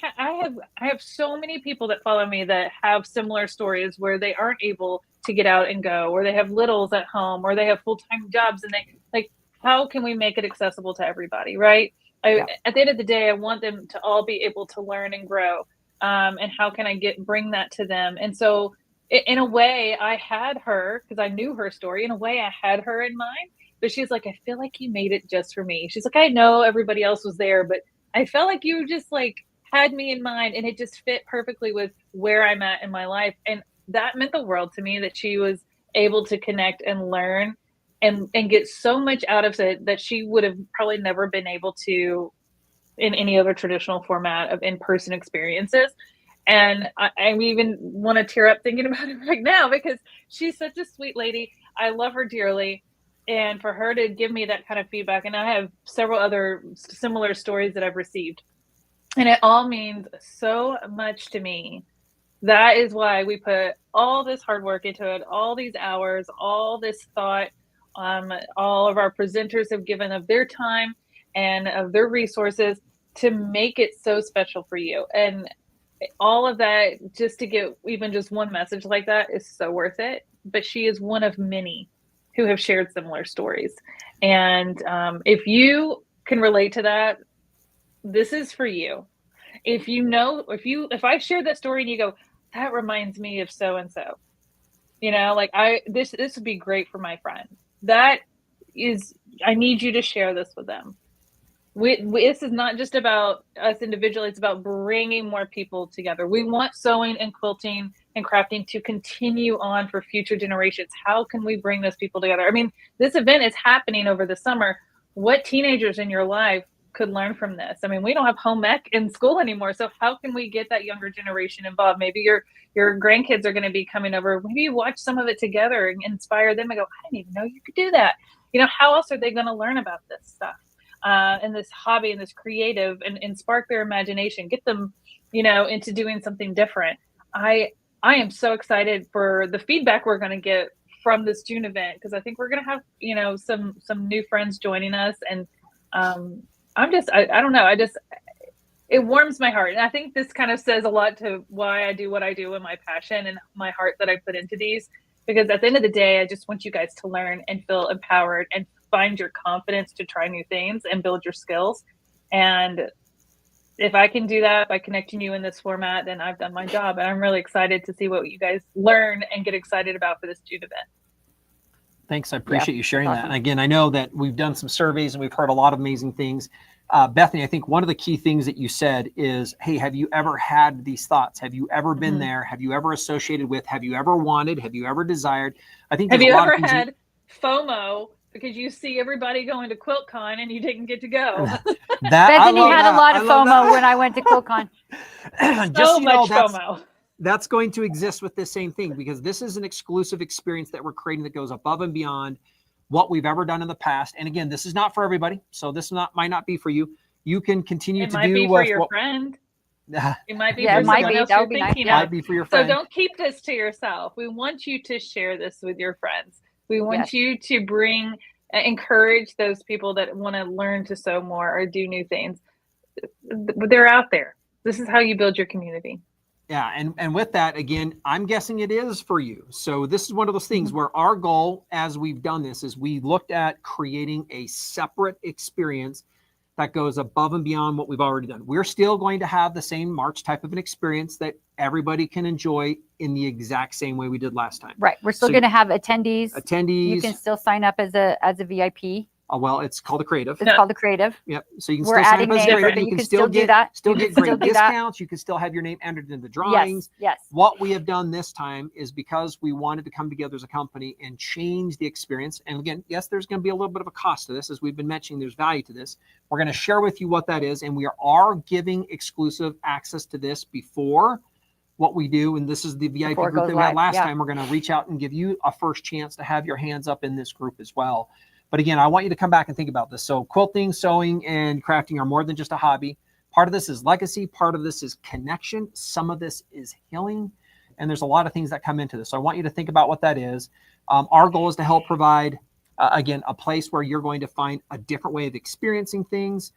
have so many people that follow me that have similar stories where they aren't able to get out and go, or they have littles at home, or they have full-time jobs, and they like, how can we make it accessible to everybody, right? At the end of the day, I want them to all be able to learn and grow. And how can I bring that to them? And so in a way, I had her, because I knew her story, in a way I had her in mind, but she's like, I feel like you made it just for me. She's like, I know everybody else was there, but I felt like you just like had me in mind, and it just fit perfectly with where I'm at in my life. And that meant the world to me, that she was able to connect and learn and get so much out of it that she would have probably never been able to in any other traditional format of in-person experiences. And I even want to tear up thinking about it right now because she's such a sweet lady. I love her dearly. And for her to give me that kind of feedback, and I have several other similar stories that I've received, and it all means so much to me. That is why we put all this hard work into it, all these hours, all this thought. All of our presenters have given of their time and of their resources to make it so special for you. And all of that, just to get even just one message like that, is so worth it. But she is one of many who have shared similar stories. And if you can relate to that, this is for you. If I shared that story and you go, that reminds me of so and so, like this would be great for my friend. I need you to share this with them. This is not just about us individually, it's about bringing more people together. We want sewing and quilting and crafting to continue on for future generations. How can we bring those people together? I mean, this event is happening over the summer. What teenagers in your life could learn from this? I mean, we don't have home ec in school anymore. So how can we get that younger generation involved? Maybe your grandkids are going to be coming over. Maybe you watch some of it together and inspire them and go, I didn't even know you could do that. How else are they going to learn about this stuff? And this hobby and this creative and spark their imagination, get them, into doing something different. I am so excited for the feedback we're going to get from this June event, because I think we're going to have, some new friends joining us. And I don't know. It warms my heart. And I think this kind of says a lot to why I do what I do and my passion and my heart that I put into these, because at the end of the day, I just want you guys to learn and feel empowered and find your confidence to try new things and build your skills. And if I can do that by connecting you in this format, then I've done my job. And I'm really excited to see what you guys learn and get excited about for this June event. Thanks. I appreciate you sharing that. And again, I know that we've done some surveys and we've heard a lot of amazing things. Bethany, I think one of the key things that you said is, hey, have you ever had these thoughts? Have you ever been there? Have you ever associated with? Have you ever wanted? Have you ever desired? I think have you ever had FOMO because you see everybody going to QuiltCon and you didn't get to go? Bethany had a lot of FOMO when I went to QuiltCon. Just so much FOMO. That's going to exist with this same thing, because this is an exclusive experience that we're creating that goes above and beyond what we've ever done in the past. And again, this is not for everybody. So this might not be for you. You can continue to do. It might be for your friend. It might be for someone else you're thinking of. Might be for your friend. So don't keep this to yourself. We want you to share this with your friends. We want you to encourage those people that want to learn to sew more or do new things. They're out there. This is how you build your community. Yeah. And with that, again, I'm guessing it is for you. So this is one of those things where our goal, as we've done this, is we looked at creating a separate experience that goes above and beyond what we've already done. We're still going to have the same March type of an experience that everybody can enjoy in the exact same way we did last time. Right. We're still going to have attendees. You can still sign up as a VIP. Well, it's called a creative. It's called the creative. Yep. So you can still sign up as a creative. You can still get that. Still get great discounts. You can still have your name entered in the drawings. Yes. What we have done this time is because we wanted to come together as a company and change the experience. And again, yes, there's going to be a little bit of a cost to this. As we've been mentioning, there's value to this. We're going to share with you what that is. And we are giving exclusive access to this before what we do. And this is the VIP group that we had last time. We're going to reach out and give you a first chance to have your hands up in this group as well. But again, I want you to come back and think about this. So quilting, sewing, and crafting are more than just a hobby. Part of this is legacy. Part of this is connection. Some of this is healing. And there's a lot of things that come into this. So I want you to think about what that is. Our goal is to help provide, again, a place where you're going to find a different way of experiencing things.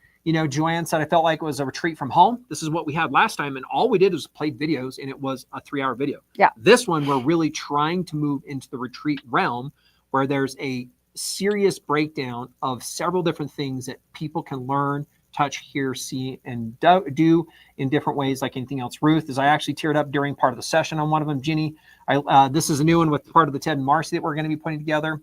Joanne said, I felt like it was a retreat from home. This is what we had last time. And all we did was played videos, and it was a 3-hour video. Yeah. This one, we're really trying to move into the retreat realm where there's a serious breakdown of several different things that people can learn, touch, hear, see, and do in different ways like anything else. Ruth, as I actually teared up during part of the session on one of them. Ginny, this is a new one with part of the Ted and Marcy that we're going to be putting together.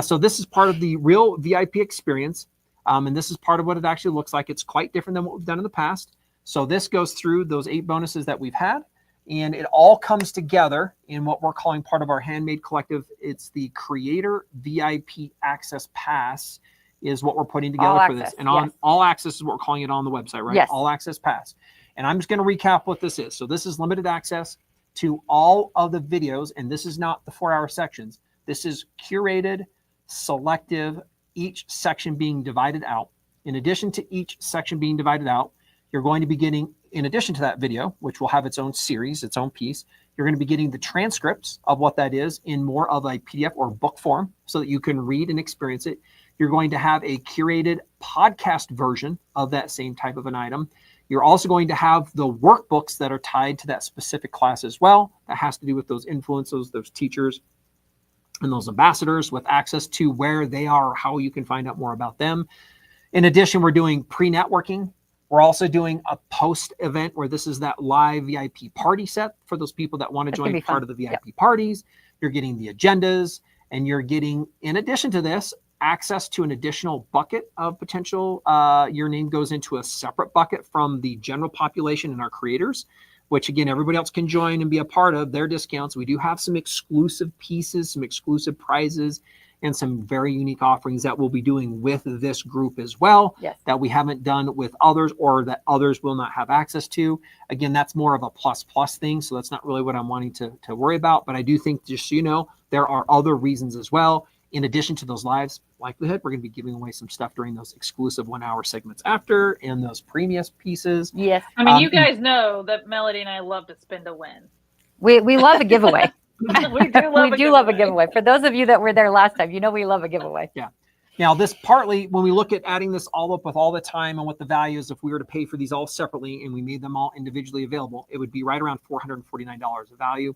So this is part of the real VIP experience. And this is part of what it actually looks like. It's quite different than what we've done in the past. So this goes through those 8 bonuses that we've had. And it all comes together in what we're calling part of our Handmade Collective. It's the Creator VIP Access Pass is what we're putting together All for this. access, And on yes. All Access is what we're calling it on the website, right? Yes. All Access Pass. And I'm just going to recap what this is. So this is limited access to all of the videos. And this is not the 4-hour sections. This is curated, selective, each section being divided out. In addition to each section being divided out, you're going to be getting, in addition to that video, which will have its own series, its own piece, you're going to be getting the transcripts of what that is in more of a PDF or book form so that you can read and experience it. You're going to have a curated podcast version of that same type of an item. You're also going to have the workbooks that are tied to that specific class as well. That has to do with those influencers, those teachers, and those ambassadors with access to where they are, how you can find out more about them. In addition, we're doing pre-networking. We're also doing a post event where this is that live VIP party set for those people that want to join part of the VIP parties. You're getting the agendas, and you're getting, in addition to this, access to an additional bucket of potential. Your name goes into a separate bucket from the general population and our creators, which again, everybody else can join and be a part of their discounts. We do have some exclusive pieces, some exclusive prizes, and some very unique offerings that we'll be doing with this group as well, that we haven't done with others or that others will not have access to. Again, that's more of a plus thing. So that's not really what I'm wanting to worry about. But I do think, just so you know, there are other reasons as well. In addition to those lives, likelihood, we're going to be giving away some stuff during those exclusive 1-hour segments after and those previous pieces. Yes. I mean, you guys know that Melodee and I love to spend a win. We love a giveaway. We do love a giveaway. For those of you that were there last time, you know we love a giveaway. Yeah. Now, this partly, when we look at adding this all up with all the time and what the value is, if we were to pay for these all separately and we made them all individually available, it would be right around $449 of value.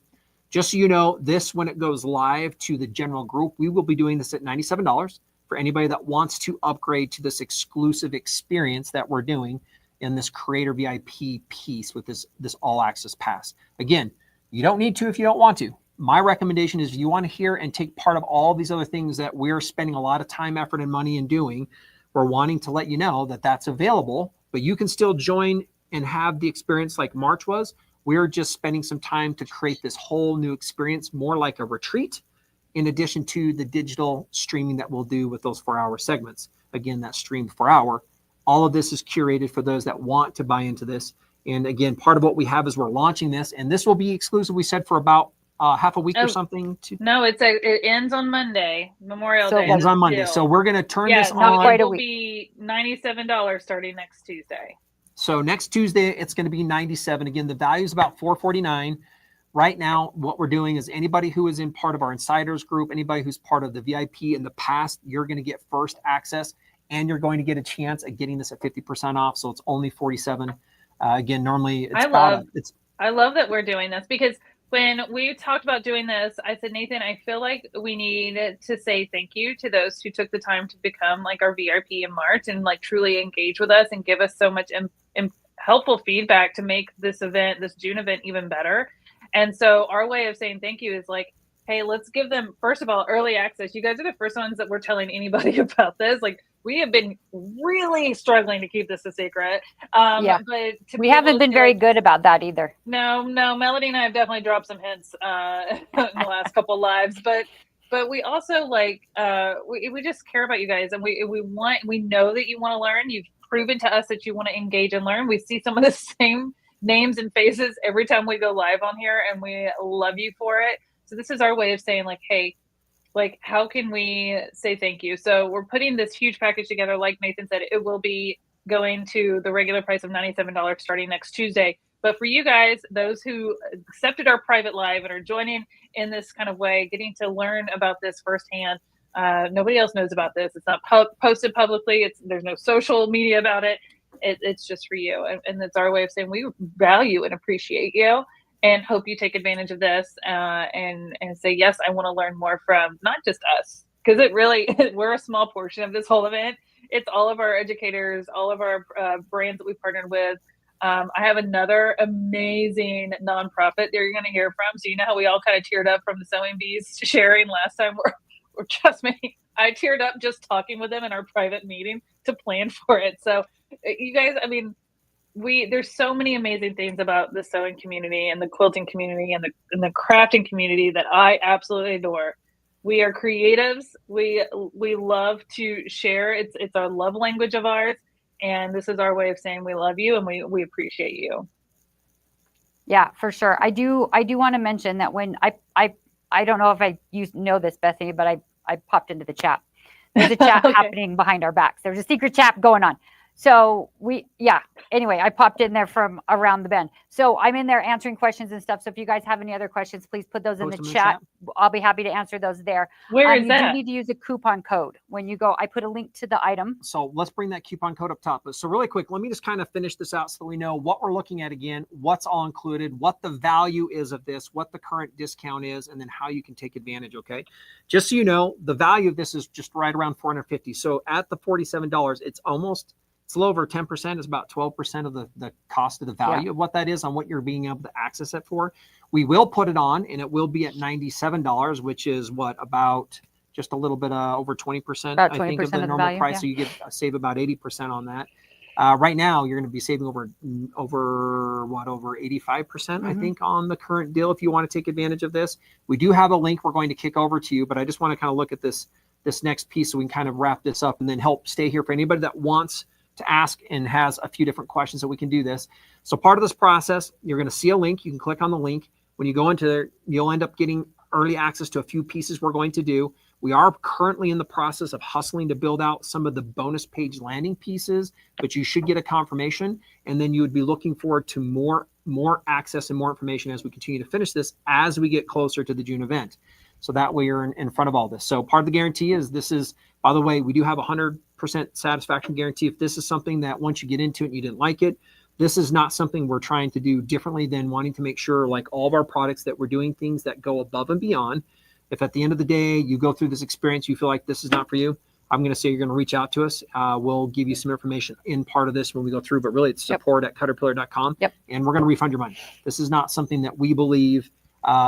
Just so you know, this, when it goes live to the general group, we will be doing this at $97 for anybody that wants to upgrade to this exclusive experience that we're doing in this Creator VIP piece with this All Access Pass. Again, you don't need to if you don't want to. My recommendation is if you want to hear and take part of all these other things that we're spending a lot of time, effort, and money in doing, we're wanting to let you know that that's available, but you can still join and have the experience like March was. We're just spending some time to create this whole new experience, more like a retreat, in addition to the digital streaming that we'll do with those 4-hour segments. Again, that streamed 4-hour. All of this is curated for those that want to buy into this. And again, part of what we have is we're launching this, and this will be exclusive, we said, for about half a week or something. No, it ends on Monday, Memorial Day. It ends on Monday. So we're going to turn this on. Not quite a It will week. be $97 starting next Tuesday. So next Tuesday, it's going to be $97. Again, the value is about $449. Right now, what we're doing is anybody who is in part of our insiders group, anybody who's part of the VIP in the past, you're going to get first access, and you're going to get a chance at getting this at 50% off. So it's only $47. Again, normally it's I love that we're doing this, because when we talked about doing this, I said, Nathan, I feel like we need to say thank you to those who took the time to become like our VIP in March and like truly engage with us and give us so much helpful feedback to make this event, this June event, even better. And so our way of saying thank you is like, hey, let's give them, first of all, early access. You guys are the first ones that we're telling anybody about this. Like, we have been really struggling to keep this a secret. But we haven't been very good about that either. No, Melodee and I have definitely dropped some hints in the last couple of lives, but we also like we just care about you guys, and we know that you want to learn. You've proven to us that you want to engage and learn. We see some of the same names and faces every time we go live on here, and we love you for it. So this is our way of saying like, hey, like, how can we say thank you? So we're putting this huge package together. Like Nathan said, it will be going to the regular price of $97 starting next Tuesday. But for you guys, those who accepted our private live and are joining in this kind of way, getting to learn about this firsthand, nobody else knows about this. It's not posted publicly. There's no social media about it. It's just for you. And it's our way of saying we value and appreciate you, and hope you take advantage of this and say, yes, I want to learn more from not just us, because we're a small portion of this whole event. It's all of our educators, all of our brands that we partnered with. I have another amazing nonprofit that you're going to hear from. So you know how we all kind of teared up from the Sewing Bees sharing last time? Or trust me, I teared up just talking with them in our private meeting to plan for it. So you guys, I mean, there's so many amazing things about the sewing community and the quilting community and the crafting community that I absolutely adore. We are creatives. We love to share. It's our love language of ours, and this is our way of saying we love you and we appreciate you. Yeah, for sure. I do want to mention that when I don't know if you know this, Bethany, but I popped into the chat. There's a chat Okay. happening behind our backs. There's a secret chat going on. So anyway, I popped in there from around the bend. So I'm in there answering questions and stuff. So if you guys have any other questions, please put those in the chat. I'll be happy to answer those there. Where is you that? do need to use a coupon code when you go. I put a link to the item. So let's bring that coupon code up top. So really quick, let me just kind of finish this out so that we know what we're looking at again, what's all included, what the value is of this, what the current discount is, and then how you can take advantage, okay? Just so you know, the value of this is just right around $450. So at the $47, it's a little over 10%. It's about 12% of the cost of the value of what that is on what you're being able to access it for. We will put it on, and it will be at $97, which is about just a little bit over 20%, about 20% I think, of the normal value, price. Yeah. So you get save about 80% on that. Right now, you're going to be saving over 85%, I think, on the current deal if you want to take advantage of this. We do have a link we're going to kick over to you, but I just want to kind of look at this next piece so we can kind of wrap this up and then help stay here for anybody that wants to ask and has a few different questions that we can do this. So part of this process, you're going to see a link. You can click on the link. When you go into there, you'll end up getting early access to a few pieces we're going to do. We are currently in the process of hustling to build out some of the bonus page landing pieces, but you should get a confirmation, and then you would be looking forward to more access and more information as we continue to finish this as we get closer to the June event. So that way you're in front of all this. So part of the guarantee is by the way, we do have 100% satisfaction guarantee. If this is something that once you get into it and you didn't like it, this is not something we're trying to do differently than wanting to make sure, like all of our products, that we're doing things that go above and beyond. If at the end of the day, you go through this experience, you feel like this is not for you, I'm going to say you're going to reach out to us. We'll give you some information in part of this when we go through, but really it's support@caterpillar.com. And we're going to refund your money. This is not something that we believe.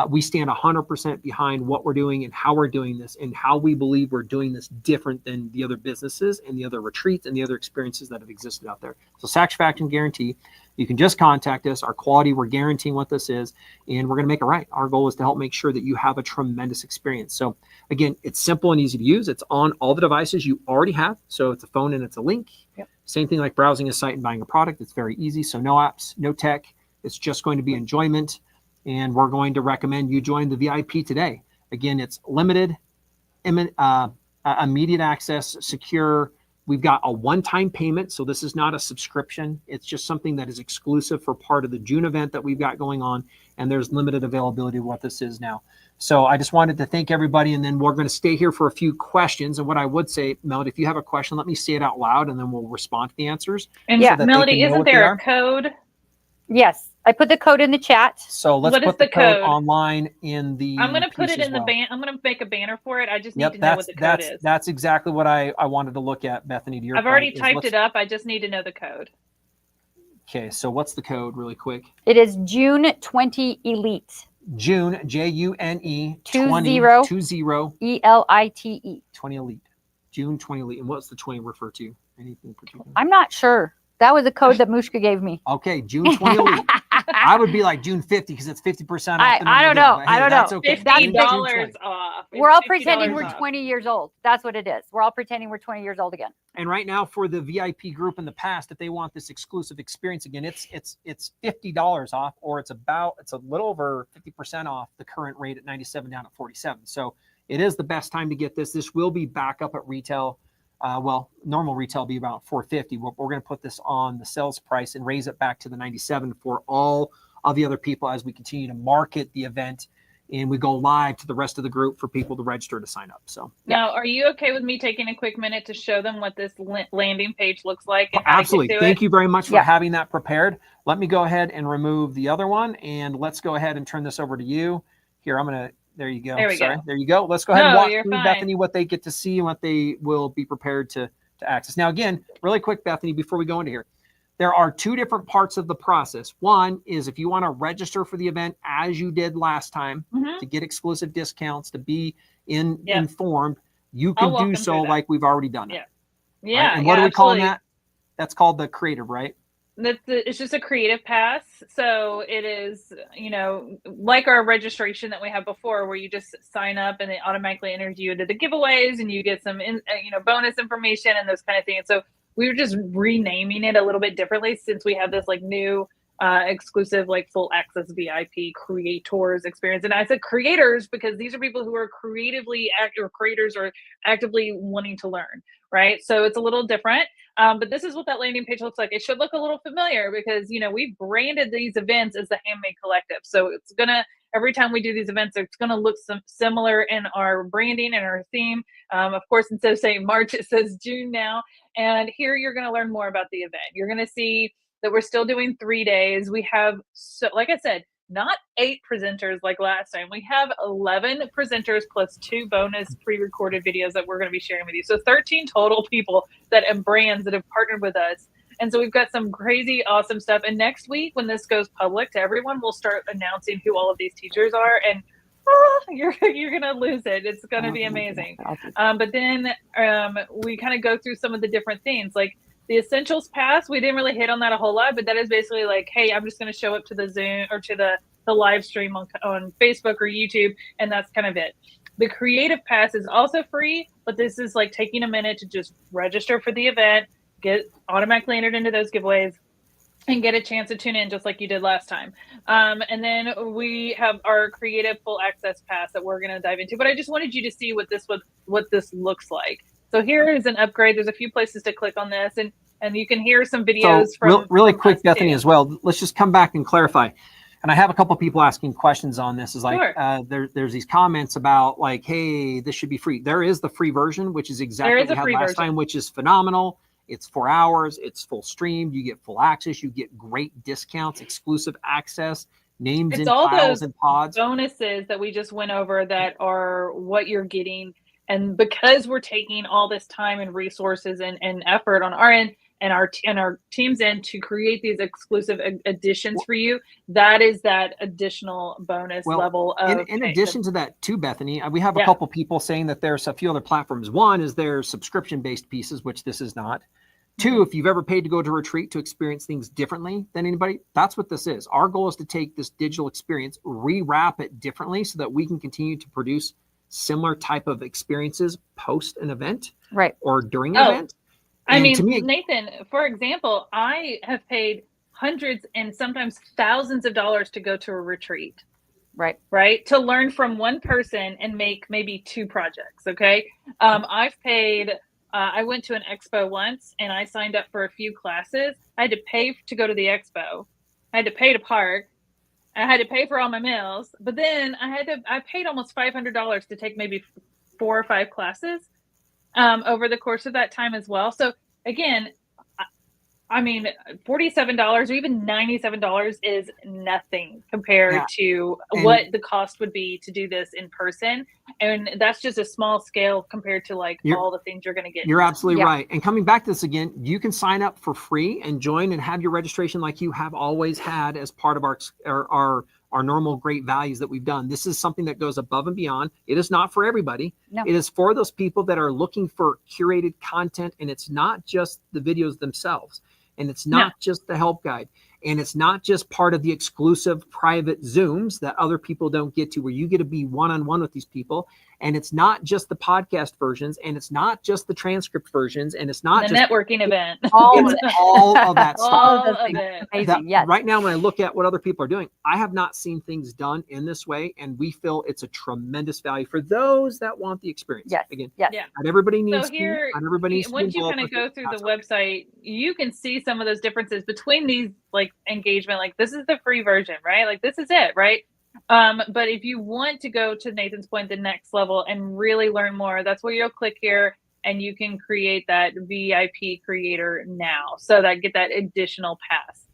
We stand 100% behind what we're doing and how we're doing this and how we believe we're doing this different than the other businesses and the other retreats and the other experiences that have existed out there. So satisfaction guarantee. You can just contact us. Our quality, we're guaranteeing what this is, and we're going to make it right. Our goal is to help make sure that you have a tremendous experience. So again, it's simple and easy to use. It's on all the devices you already have. So it's a phone and it's a link. Same thing like browsing a site and buying a product. It's very easy. So no apps, no tech. It's just going to be enjoyment. And we're going to recommend you join the VIP today. Again, it's limited, immediate access, secure. We've got a one-time payment, so this is not a subscription. It's just something that is exclusive for part of the June event that we've got going on, and there's limited availability of what this is now. So I just wanted to thank everybody, and then we're going to stay here for a few questions. And what I would say, Melodee, if you have a question, let me say it out loud, and then we'll respond to the answers. And yeah, so Melodee, isn't there a code? Yes, I put the code in the chat. So let's put the code online in the. I'm going to put it in the I'm going to make a banner for it. I just need to know what the code is. That's exactly what I wanted to look at, Bethany. To your I've already typed it up. I just need to know the code. Okay, so what's the code really quick? It is June 20 Elite. June, June 20 ELITE. 20 Elite. June 20 Elite. And what's the 20 refer to? Anything particular? I'm not sure. That was a code that Mushka gave me. Okay, June 20 Elite. I would be like June 50 because it's 50% off. I don't know. I don't know. Okay. $50 off. We're all pretending we're 20 years old. That's what it is. We're all pretending we're 20 years old again. And right now for the VIP group in the past, if they want this exclusive experience again, it's $50 off, or it's a little over 50% off the current rate at 97 down at 47. So it is the best time to get this. This will be back up at retail. Normal retail will be about $450. We're going to put this on the sales price and raise it back to the 97 for all of the other people as we continue to market the event and we go live to the rest of the group for people to register to sign up. So now, are you okay with me taking a quick minute to show them what this landing page looks like? And absolutely. Thank you very much for having that prepared. Let me go ahead and remove the other one, and let's go ahead and turn this over to you. Here, there you go. There we go. There you go. Let's go ahead and walk through, Bethany, what they get to see and what they will be prepared to access. Now, again, really quick, Bethany, before we go into here, there are two different parts of the process. One is if you want to register for the event as you did last time to get exclusive discounts, to be informed, you can do so like we've already done it. Yeah. Right? And what are we calling that? That's called the creative, right? It's just a creative pass. So it is, like our registration that we had before, where you just sign up and they automatically enter you into the giveaways and you get some, bonus information and those kind of things. So we were just renaming it a little bit differently since we have this like new exclusive, like full access VIP creators experience. And I said creators because these are people who are creatively active, or creators, or actively wanting to learn, right? So it's a little different. But this is what that landing page looks like. It should look a little familiar because, we've branded these events as the Handmade Collective. So it's going to, every time we do these events, it's going to look similar in our branding and our theme. Of course, instead of saying March, it says June now. And here you're going to learn more about the event. You're going to see that we're still doing 3 days. We have, so like I said, not 8 presenters like last time. We have 11 presenters plus 2 bonus pre-recorded videos that we're going to be sharing with you. So 13 total people and brands that have partnered with us. And so we've got some crazy, awesome stuff. And next week, when this goes public to everyone, we'll start announcing who all of these teachers are. And you're going to lose it. It's going to be amazing. But then we kind of go through some of the different things. Like the Essentials Pass, we didn't really hit on that a whole lot, but that is basically like, hey, I'm just going to show up to the Zoom or to the live stream on Facebook or YouTube, and that's kind of it. The Creative Pass is also free, but this is like taking a minute to just register for the event, get automatically entered into those giveaways, and get a chance to tune in just like you did last time. And then we have our Creative Full Access Pass that we're going to dive into. But I just wanted you to see what this looks like. So here is an upgrade. There's a few places to click on this, and you can hear some videos from really from quick, Bethany, too. as well. Let's just come back and clarify. And I have a couple of people asking questions on this. Is like Sure. there's these comments about like, hey, this should be free. There is the free version, which is exactly what we had last time, which is phenomenal. It's 4 hours. It's full streamed. You get full access. You get great discounts, exclusive access, names in files and pods. Bonuses that we just went over that are what you're getting. And because we're taking all this time and resources and effort on our end and our team's end to create these exclusive additions for you, that is that additional bonus level of. In addition to that too, Bethany, we have a couple people saying that there's a few other platforms. One is their subscription-based pieces, which this is not. 2, if you've ever paid to go to a retreat to experience things differently than anybody, that's what this is. Our goal is to take this digital experience, rewrap it differently so that we can continue to produce similar type of experiences post an event, right, or during an event. I mean, Nathan, for example, I have paid hundreds and sometimes thousands of dollars to go to a retreat. Right. To learn from one person and make maybe 2 projects. Okay. I've paid, I went to an expo once and I signed up for a few classes. I had to pay to go to the expo. I had to pay to park. I had to pay for all my meals, but then I paid almost $500 to take maybe 4 or 5 classes over the course of that time as well. So again, I mean, $47 or even $97 is nothing compared to what the cost would be to do this in person. And that's just a small scale compared to like all the things you're going to get. You're absolutely right. And coming back to this again, you can sign up for free and join and have your registration like you have always had as part of our normal great values that we've done. This is something that goes above and beyond. It is not for everybody. No. It is for those people that are looking for curated content, and it's not just the videos themselves. And it's not just the help guide. And it's not just part of the exclusive private Zooms that other people don't get to, where you get to be one-on-one with these people. And it's not just the podcast versions, and it's not just the transcript versions, and it's not the just networking event. All of that stuff. All of it. Amazing. Yes. Right now, when I look at what other people are doing, I have not seen things done in this way, and we feel it's a tremendous value for those that want the experience. Yes. Again, yes. not everybody needs so here, to. Not everybody needs once to you kind of go through the website, you can see some of those differences between these like engagement. Like this is the free version, right? Like this is it, right? But if you want to go to Nathan's point, the next level and really learn more, that's where you'll click here and you can create that VIP creator now. So that get that additional pass.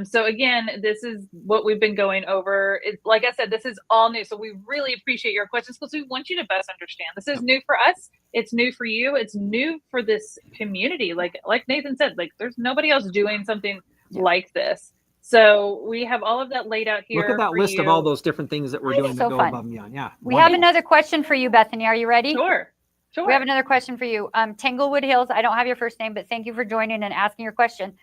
So again, this is what we've been going over. It's like I said, this is all new. So we really appreciate your questions because we want you to best understand. This is new for us. It's new for you. It's new for this community. Like Nathan said, like there's nobody else doing something like this. So we have all of that laid out here. Look at that list of all those different things that we're doing that go above and beyond. Yeah. We have another question for you, Bethany. Are you ready? Sure. We have another question for you. Tanglewood Hills, I don't have your first name, but thank you for joining and asking your question.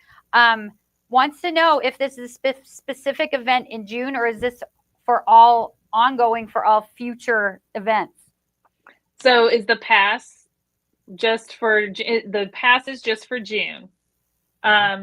wants to know if this is a specific event in June, or is this for all ongoing for all future events? So is the pass just for the pass is just for June?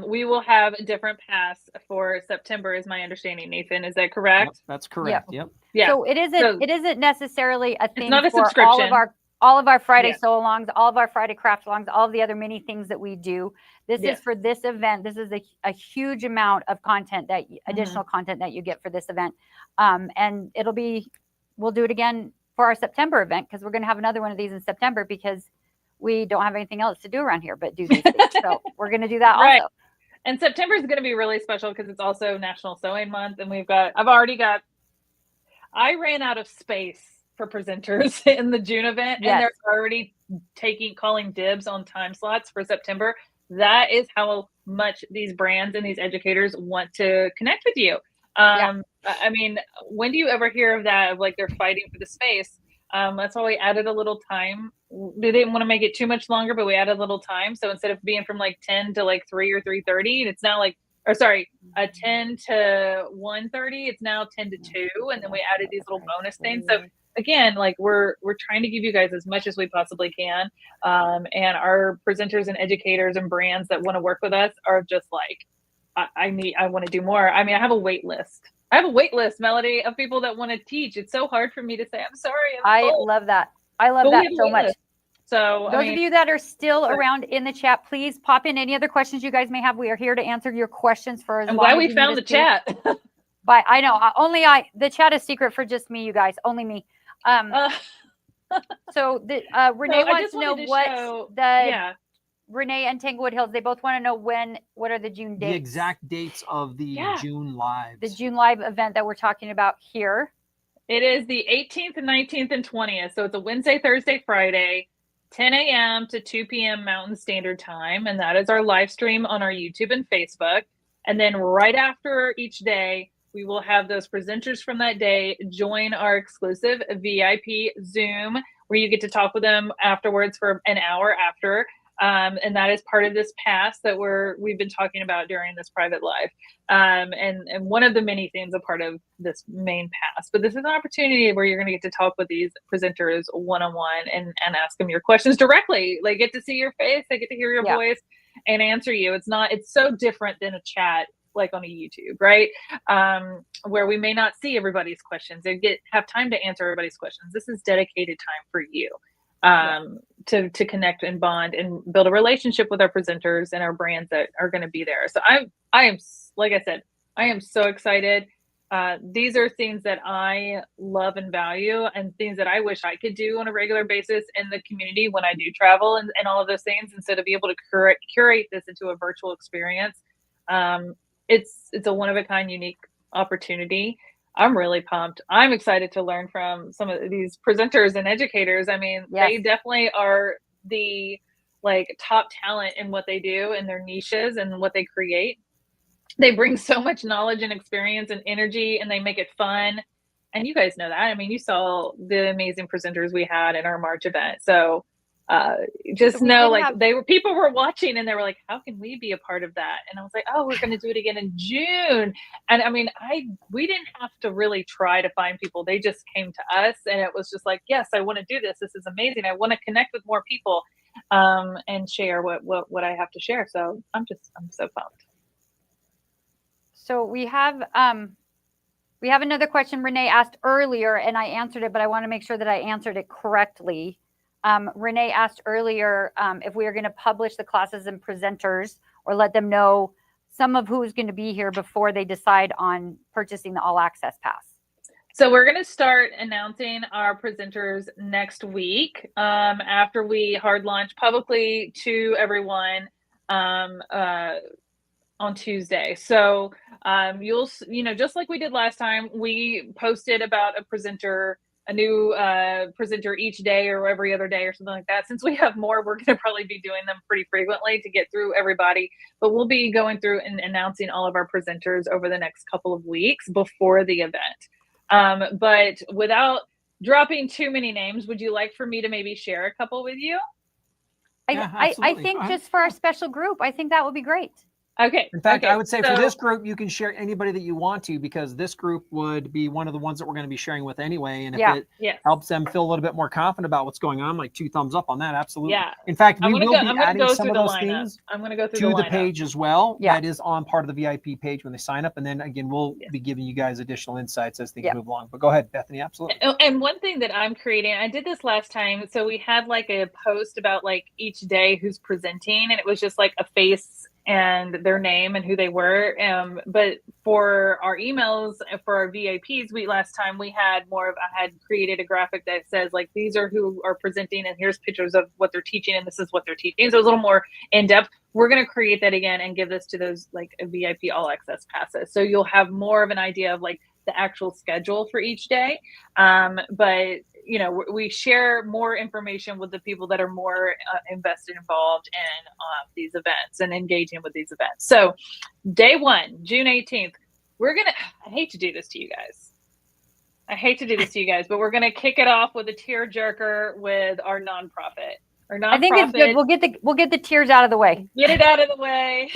We will have a different pass for September, is my understanding. Nathan, is that correct? Yep, that's correct. Yep. Yeah. So it isn't necessarily a thing not a for subscription. all of our Friday Yeah. sew-alongs, all of our Friday craft-alongs, all of the other mini things that we do. This Yes. is for this event. This is a huge amount of content that additional content that you get for this event. And we'll do it again for our September event, because we're going to have another one of these in September, because we don't have anything else to do around here but do these things. So we're going to do that Right. also. And September is going to be really special because it's also National Sewing Month, and I ran out of space for presenters in the June event, Yes. and they're already calling dibs on time slots for September. That is how much these brands and these educators want to connect with you. I mean, when do you ever hear of that? Of like they're fighting for the space. That's why we added a little time. We didn't want to make it too much longer, but we added a little time. So instead of being from like 10 to like 3 or 3:30, it's now 10 to 1:30. It's now 10 to 2, and then we added these little bonus things. So again, like we're trying to give you guys as much as we possibly can. And our presenters and educators and brands that want to work with us are just like, I want to do more. I mean, I have a wait list. Melodee, of people that want to teach. It's so hard for me to say, I'm sorry. I love that. I love that so much. List. So those of you that are still around in the chat, please pop in any other questions you guys may have. We are here to answer your questions for as long as I'm glad we you found need the chat. But I know the chat is secret for just me, you guys, only me. So Renee wants to know Renee and Tanglewood Hills, they both want to know what are the June dates? The exact dates of the June lives. The June live event that we're talking about here. It is the 18th, 19th, and 20th. So it's a Wednesday, Thursday, Friday, 10 a.m. to 2 p.m. Mountain Standard Time. And that is our live stream on our YouTube and Facebook. And then right after each day, we will have those presenters from that day join our exclusive VIP Zoom, where you get to talk with them afterwards for an hour after. And that is part of this pass that we've been talking about during this private live. And one of the many things a part of this main pass. But this is an opportunity where you're going to get to talk with these presenters one-on-one and ask them your questions directly. Like, get to see your face, they get to hear your voice and answer you. It's so different than a chat like on a YouTube, right? Where we may not see everybody's questions and have time to answer everybody's questions. This is dedicated time for you. To connect and bond and build a relationship with our presenters and our brands that are going to be there. So I am, like I said, I am so excited. These are things that I love and value, and things that I wish I could do on a regular basis in the community when I do travel and all of those things. And so to be able to curate this into a virtual experience, it's a one-of-a-kind, unique opportunity. I'm really pumped. I'm excited to learn from some of these presenters and educators. I mean, they definitely are the top talent in what they do and their niches and what they create. They bring so much knowledge and experience and energy, and they make it fun. And you guys know that. I mean, you saw the amazing presenters we had in our March event. So people were watching and they were like, how can we be a part of that? And I was like, oh, we're going to do it again in June. And I mean, we didn't have to really try to find people. They just came to us, and it was just like, yes, I want to do this. This is amazing. I want to connect with more people and share what I have to share. So I'm so pumped. So we have another question Renee asked earlier, and I answered it, but I want to make sure that I answered it correctly. Renee asked earlier if we are going to publish the classes and presenters, or let them know some of who's going to be here before they decide on purchasing the all access pass. So we're going to start announcing our presenters next week after we hard launch publicly to everyone on Tuesday. So you'll just like we did last time, we posted about a new presenter each day or every other day or something like that. Since we have more, we're going to probably be doing them pretty frequently to get through everybody. But we'll be going through and announcing all of our presenters over the next couple of weeks before the event. But without dropping too many names, would you like for me to maybe share a couple with you? I think just for our special group, I think that would be great. Okay. In fact, okay. I would say so, for this group, you can share anybody that you want to, because this group would be one of the ones that we're going to be sharing with anyway. And if Yeah. it yes. helps them feel a little bit more confident about what's going on, like 2 thumbs up on that. Absolutely. Yeah. In fact, I'm we gonna will go. be I'm gonna adding go some through of the those lineup. things I'm gonna go through to the lineup. page as well. Yeah. That is on part of the VIP page when they sign up. And then again, we'll Yes. be giving you guys additional insights as things Yeah. move along. But go ahead, Bethany. Absolutely. And one thing that I'm creating, I did this last time. So we had like a post about like each day who's presenting, and it was just like a face and their name and who they were. But for our emails, for our VIPs, last time we had more of, I had created a graphic that says like, these are who are presenting and here's pictures of what they're teaching and this is what they're teaching. So it's a little more in depth. We're going to create that again and give this to those like VIP all access passes. So you'll have more of an idea of like the actual schedule for each day. But you know, we share more information with the people that are more invested, involved in these events and engaging with these events. So day 1, June 18th, I hate to do this to you guys. But we're going to kick it off with a tearjerker with our nonprofit. I think it's good. We'll get the tears out of the way. Get it out of the way.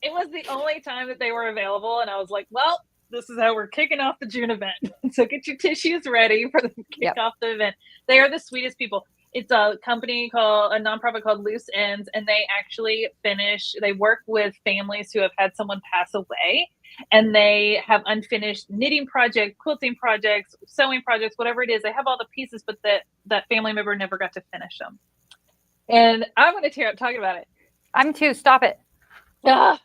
It was the only time that they were available. And I was like, well, this is how we're kicking off the June event. So get your tissues ready for the kick off the event. They are the sweetest people. It's a nonprofit called Loose Ends, and they work with families who have had someone pass away, and they have unfinished knitting projects, quilting projects, sewing projects, whatever it is. They have all the pieces, but that family member never got to finish them. And I'm going to tear up talking about it. I'm too. Stop it.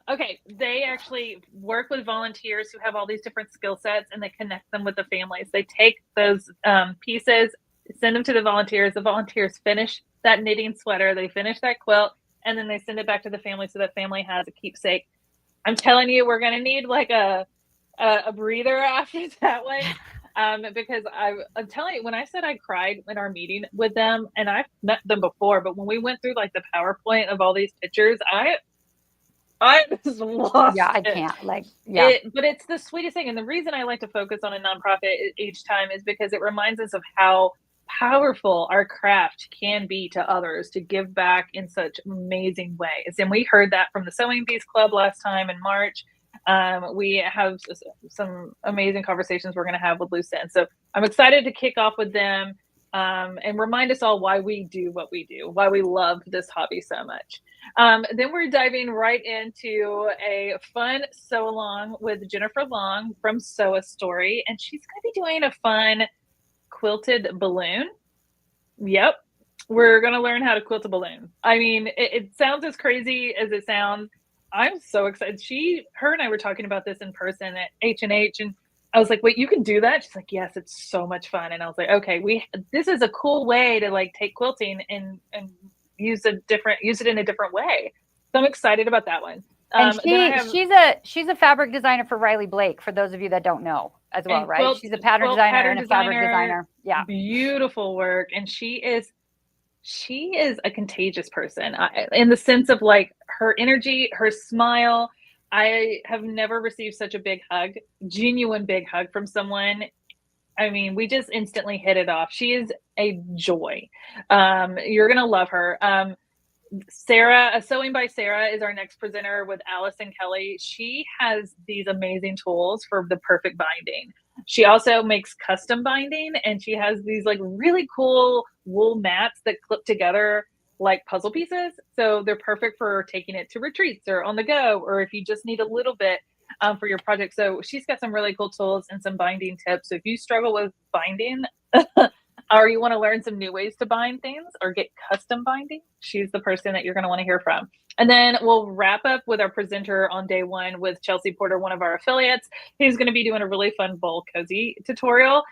Okay. They actually work with volunteers who have all these different skill sets, and they connect them with the families. They take those pieces, send them to the volunteers. The volunteers finish that knitting sweater. They finish that quilt, and then they send it back to the family so that family has a keepsake. I'm telling you, we're going to need like a breather after that one. Because I'm telling you, when I said I cried in our meeting with them, and I've met them before, but when we went through like the PowerPoint of all these pictures, I just lost I it. can't But it's the sweetest thing. And the reason I like to focus on a nonprofit each time is because it reminds us of how powerful our craft can be to others, to give back in such amazing ways. And we heard that from the Sewing Bees Club last time in March. We have some amazing conversations we're going to have with Loose Ends. So I'm excited to kick off with them and remind us all why we do what we do, why we love this hobby so much. Then we're diving right into a fun sew along with Jennifer Long from Sew a Story, and she's going to be doing a fun quilted balloon. Yep. We're going to learn how to quilt a balloon. I mean, it sounds as crazy as it sounds. I'm so excited. Her and I were talking about this in person at H&H, and I was like, wait, you can do that? She's like, yes, it's so much fun. And I was like, okay, this is a cool way to like take quilting and use it in a different way. So I'm excited about that one. And she's a fabric designer for Riley Blake, for those of you that don't know as well, right? She's a pattern designer and a fabric designer. Yeah. Beautiful work. And she is a contagious person in the sense of like her energy, her smile. I have never received such a big hug, genuine big hug from someone. I mean, we just instantly hit it off. She is a joy. You're going to love her. Sarah, Sewing by Sarah is our next presenter with Allison Kelly. She has these amazing tools for the perfect binding. She also makes custom binding, and she has these like really cool wool mats that clip together like puzzle pieces. So they're perfect for taking it to retreats or on the go, or if you just need a little bit for your project. So she's got some really cool tools and some binding tips. So if you struggle with binding or you want to learn some new ways to bind things or get custom binding, she's the person that you're going to want to hear from. And then we'll wrap up with our presenter on day 1 with Chelsea Porter, one of our affiliates, who's going to be doing a really fun bowl cozy tutorial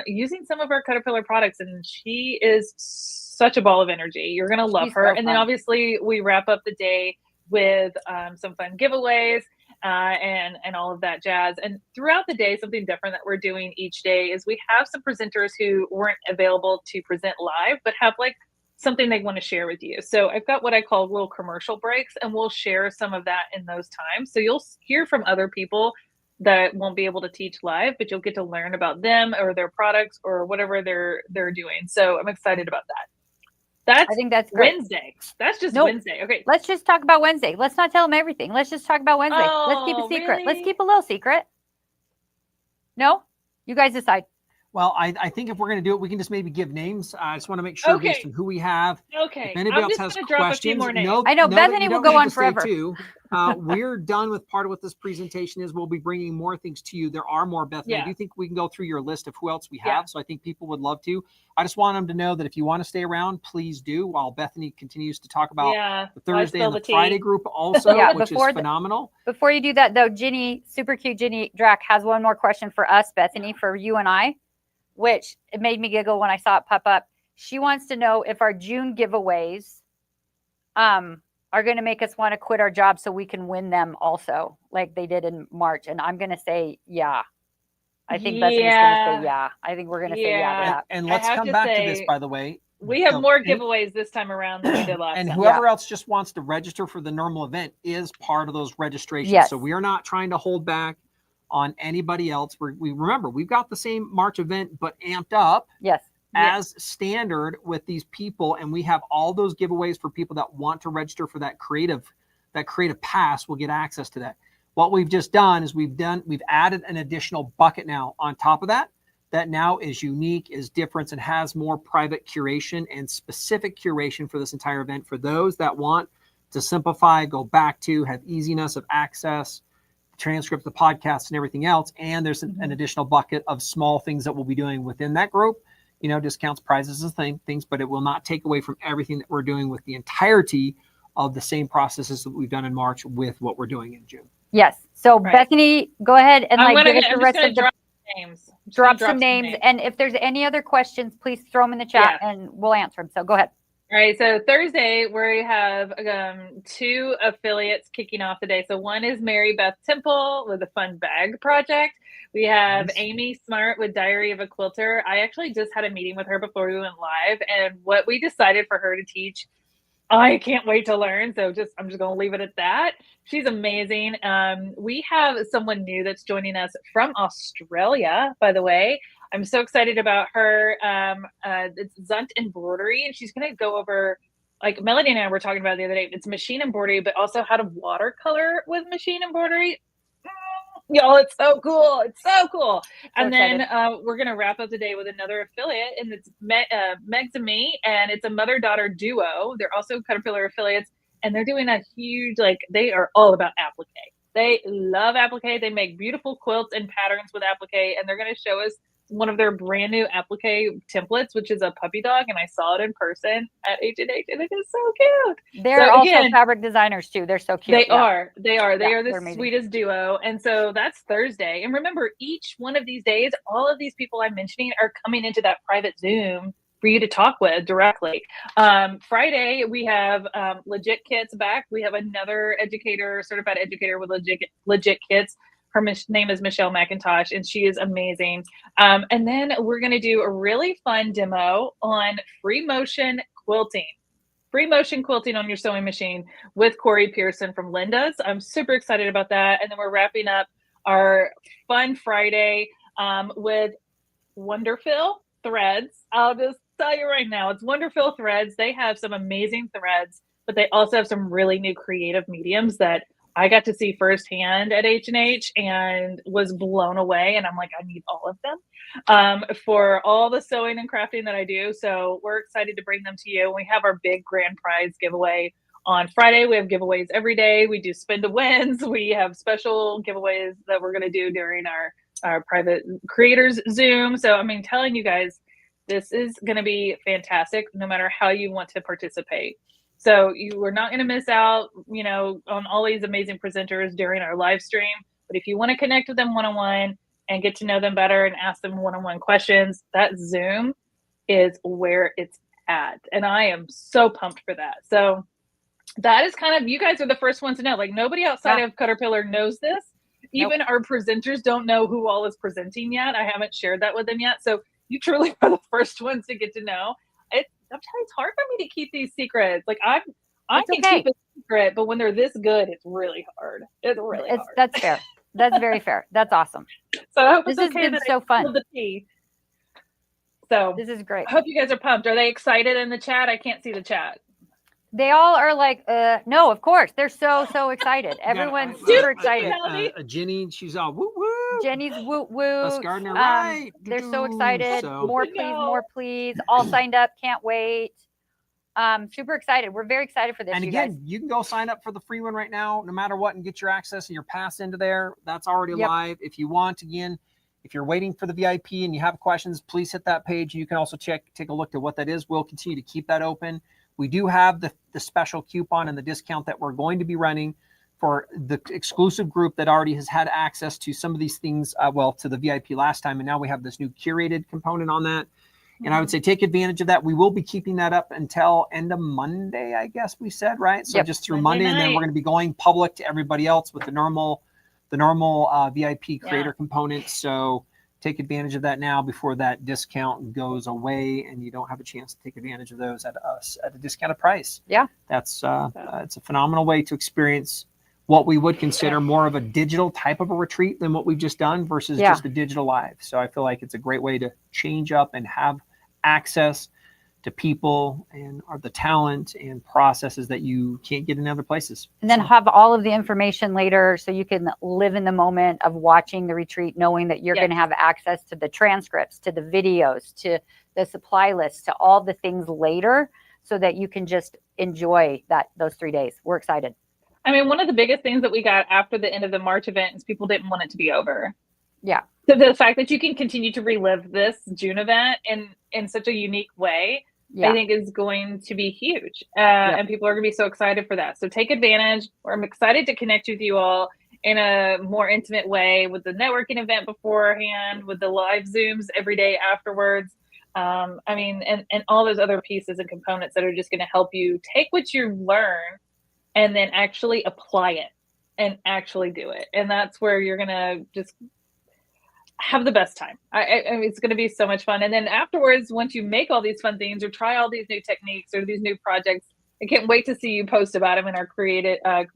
using some of our Caterpillar products. And she is such a ball of energy. You're going to love her. And then obviously we wrap up the day with some fun giveaways and all of that jazz. And throughout the day, something different that we're doing each day is we have some presenters who weren't available to present live, but have like something they want to share with you. So I've got what I call little commercial breaks, and we'll share some of that in those times. So you'll hear from other people that won't be able to teach live, but you'll get to learn about them or their products or whatever they're doing. So I'm excited about that. That's I think that's great. Wednesday. That's just Nope. Wednesday. Okay. Let's just talk about Wednesday. Let's not tell them everything. Let's just talk about Wednesday. Let's keep a Oh, secret. Let's really? keep a little secret. No? You guys decide. Well, I think if we're going to do it, we can just maybe give names. I just want to make sure based Okay. on who we have. Okay. If anybody I'm else just has gonna drop a few questions, more names. know, I know that Bethany you will don't go need on to stay forever. too. We're done with part of what this presentation is. We'll be bringing more things to you. There are more, Bethany. I Yeah. do think we can go through your list of who else we have. Yeah. So I think people would love to. I just want them to know that if you want to stay around, please do, while Bethany continues to talk about Yeah. the Thursday and spill the the tea. Friday group also, Yeah, which is before the- phenomenal. Before you do that, though, Ginny, super cute Ginny Drac has one more question for us, Bethany, for you and I, which it made me giggle when I saw it pop up. She wants to know if our June giveaways are going to make us want to quit our job so we can win them also, like they did in March. And I'm going to say, yeah. I think Bethany's going to say, yeah. I think we're going to say, yeah, to that. And let's have come to back to say, this, by the way. We have So, more and- giveaways this time around than we did last And time. whoever else just wants to register for the normal event is part of those registrations. Yes. So we are not trying to hold back on anybody else. We remember we've got the same March event, but amped up Yes. as standard with these people. And we have all those giveaways for people that want to register for that creative pass will get access to that. What we've just done is we've added an additional bucket now on top of that now is unique, is different, and has more private curation and specific curation for this entire event for those that want to simplify, go back to, have easiness of access, transcripts, the podcasts, and everything else. And there's an additional bucket of small things that we'll be doing within that group, discounts, prizes, and things, but it will not take away from everything that we're doing with the entirety of the same processes that we've done in March with what we're doing in June. Yes. So Right. Bethany, go ahead and give us the rest of the names. drop some names. And if there's any other questions, please throw them in the chat and we'll answer them. So go ahead. All right. So Thursday, we have 2 affiliates kicking off the day. So one is Mary Beth Temple with a fun bag project. We have Nice. Amy Smart with Diary of a Quilter. I actually just had a meeting with her before we went live, and what we decided for her to teach, I can't wait to learn. So I'm just going to leave it at that. She's amazing. We have someone new that's joining us from Australia, by the way. I'm so excited about her. It's Zunt Embroidery, and she's going to go over, like Melody and I were talking about the other day, it's machine embroidery, but also how to watercolor with machine embroidery. Y'all, it's so cool. It's so cool. And then we're going to wrap up the day with another affiliate, and it's Megs and me, and it's a mother-daughter duo. They're also Caterpillar affiliates, and they're doing a huge, they are all about applique. They love applique. They make beautiful quilts and patterns with applique, and they're going to show us one of their brand new applique templates, which is a puppy dog, and I saw it in person at H&H, and it is so cute. They're also fabric designers too. They're so cute. They are the amazing. sweetest duo. And so that's Thursday. And remember, each one of these days, all of these people I'm mentioning are coming into that private Zoom for you to talk with directly. Friday, we have Legit Kits back. We have another certified educator with Legit Kits. Her name is Michelle McIntosh, and she is amazing. And then we're going to do a really fun demo on free motion quilting. Free motion quilting on your sewing machine with Corey Pearson from Linda's. I'm super excited about that. And then we're wrapping up our fun Friday with Wonderfill Threads. I'll just tell you right now, it's Wonderfill Threads. They have some amazing threads, but they also have some really new creative mediums that I got to see firsthand at H&H and was blown away. And I'm like, I need all of them for all the sewing and crafting that I do. So we're excited to bring them to you. We have our big grand prize giveaway on Friday. We have giveaways every day. We do spin to wins. We have special giveaways that we're going to do during our private creators Zoom. So, telling you guys, this is going to be fantastic no matter how you want to participate. So you are not going to miss out, on all these amazing presenters during our live stream. But if you want to connect with them one-on-one and get to know them better and ask them one-on-one questions, that Zoom is where it's at. And I am so pumped for that. So that is kind of, you guys are the first ones to know. Nobody outside of Caterpillar knows this. Even our presenters don't know who all is presenting yet. I haven't shared that with them yet. So you truly are the first ones to get to know. I'm telling you, it's hard for me to keep these secrets. I can keep a secret, but when they're this good, it's really hard. It's really hard. That's fair. That's very fair. That's awesome. So I hope this it's okay has been that so fun. The tea. So This is great. I hope you guys are pumped. Are they excited in the chat? I can't see the chat. They all are like, no, of course. They're so excited. Everyone's super excited. Jenny, she's all woo woo. Jenny's woo woo. Les Gardner, right. They're so excited. So- More please. All signed up. Can't wait. Super excited. We're very excited for this. And again, you can go sign up for the free one right now, no matter what, and get your access and your pass into there. That's already live. If you want, again, if you're waiting for the VIP and you have questions, please hit that page. You can also take a look at what that is. We'll continue to keep that open. We do have the special coupon and the discount that we're going to be running for the exclusive group that already has had access to some of these things, to the VIP last time. And now we have this new curated component on that. And I would say take advantage of that. We will be keeping that up until end of Monday, I guess we said, right? So just through Monday, and then we're going to be going public to everybody else with the normal VIP creator component. So take advantage of that now before that discount goes away and you don't have a chance to take advantage of those at a discounted price. Yeah. That's it's a phenomenal way to experience what we would consider more of a digital type of a retreat than what we've just done versus just the digital live. So I feel like it's a great way to change up and have access to people and the talent and processes that you can't get in other places. And then have all of the information later so you can live in the moment of watching the retreat, knowing that you're going to have access to the transcripts, to the videos, to the supply list, to all the things later so that you can just enjoy those 3 days. We're excited. I mean, one of the biggest things that we got after the end of the March event is people didn't want it to be over. Yeah. So the fact that you can continue to relive this June event in such a unique way, I think is going to be huge. And people are going to be so excited for that. So take advantage. I'm excited to connect with you all in a more intimate way with the networking event beforehand, with the live Zooms every day afterwards. I mean, and all those other pieces and components that are just going to help you take what you learn and then actually apply it and actually do it. And that's where you're going to just have the best time. I mean, it's going to be so much fun. And then afterwards, once you make all these fun things or try all these new techniques or these new projects, I can't wait to see you post about them in our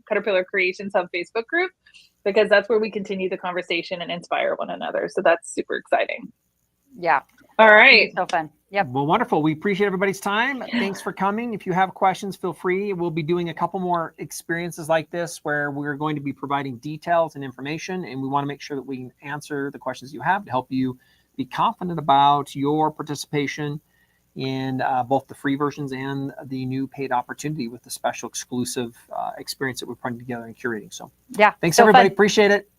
Caterpillar Creations Hub Facebook group, because that's where we continue the conversation and inspire one another. So that's super exciting. Yeah. All right. So fun. Yep. Well, wonderful. We appreciate everybody's time. Thanks for coming. If you have questions, feel free. We'll be doing a couple more experiences like this where we're going to be providing details and information, and we want to make sure that we can answer the questions you have to help you be confident about your participation in both the free versions and the new paid opportunity with the special exclusive experience that we're putting together and curating. So thanks everybody. Fun. Appreciate it.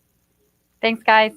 Thanks, guys.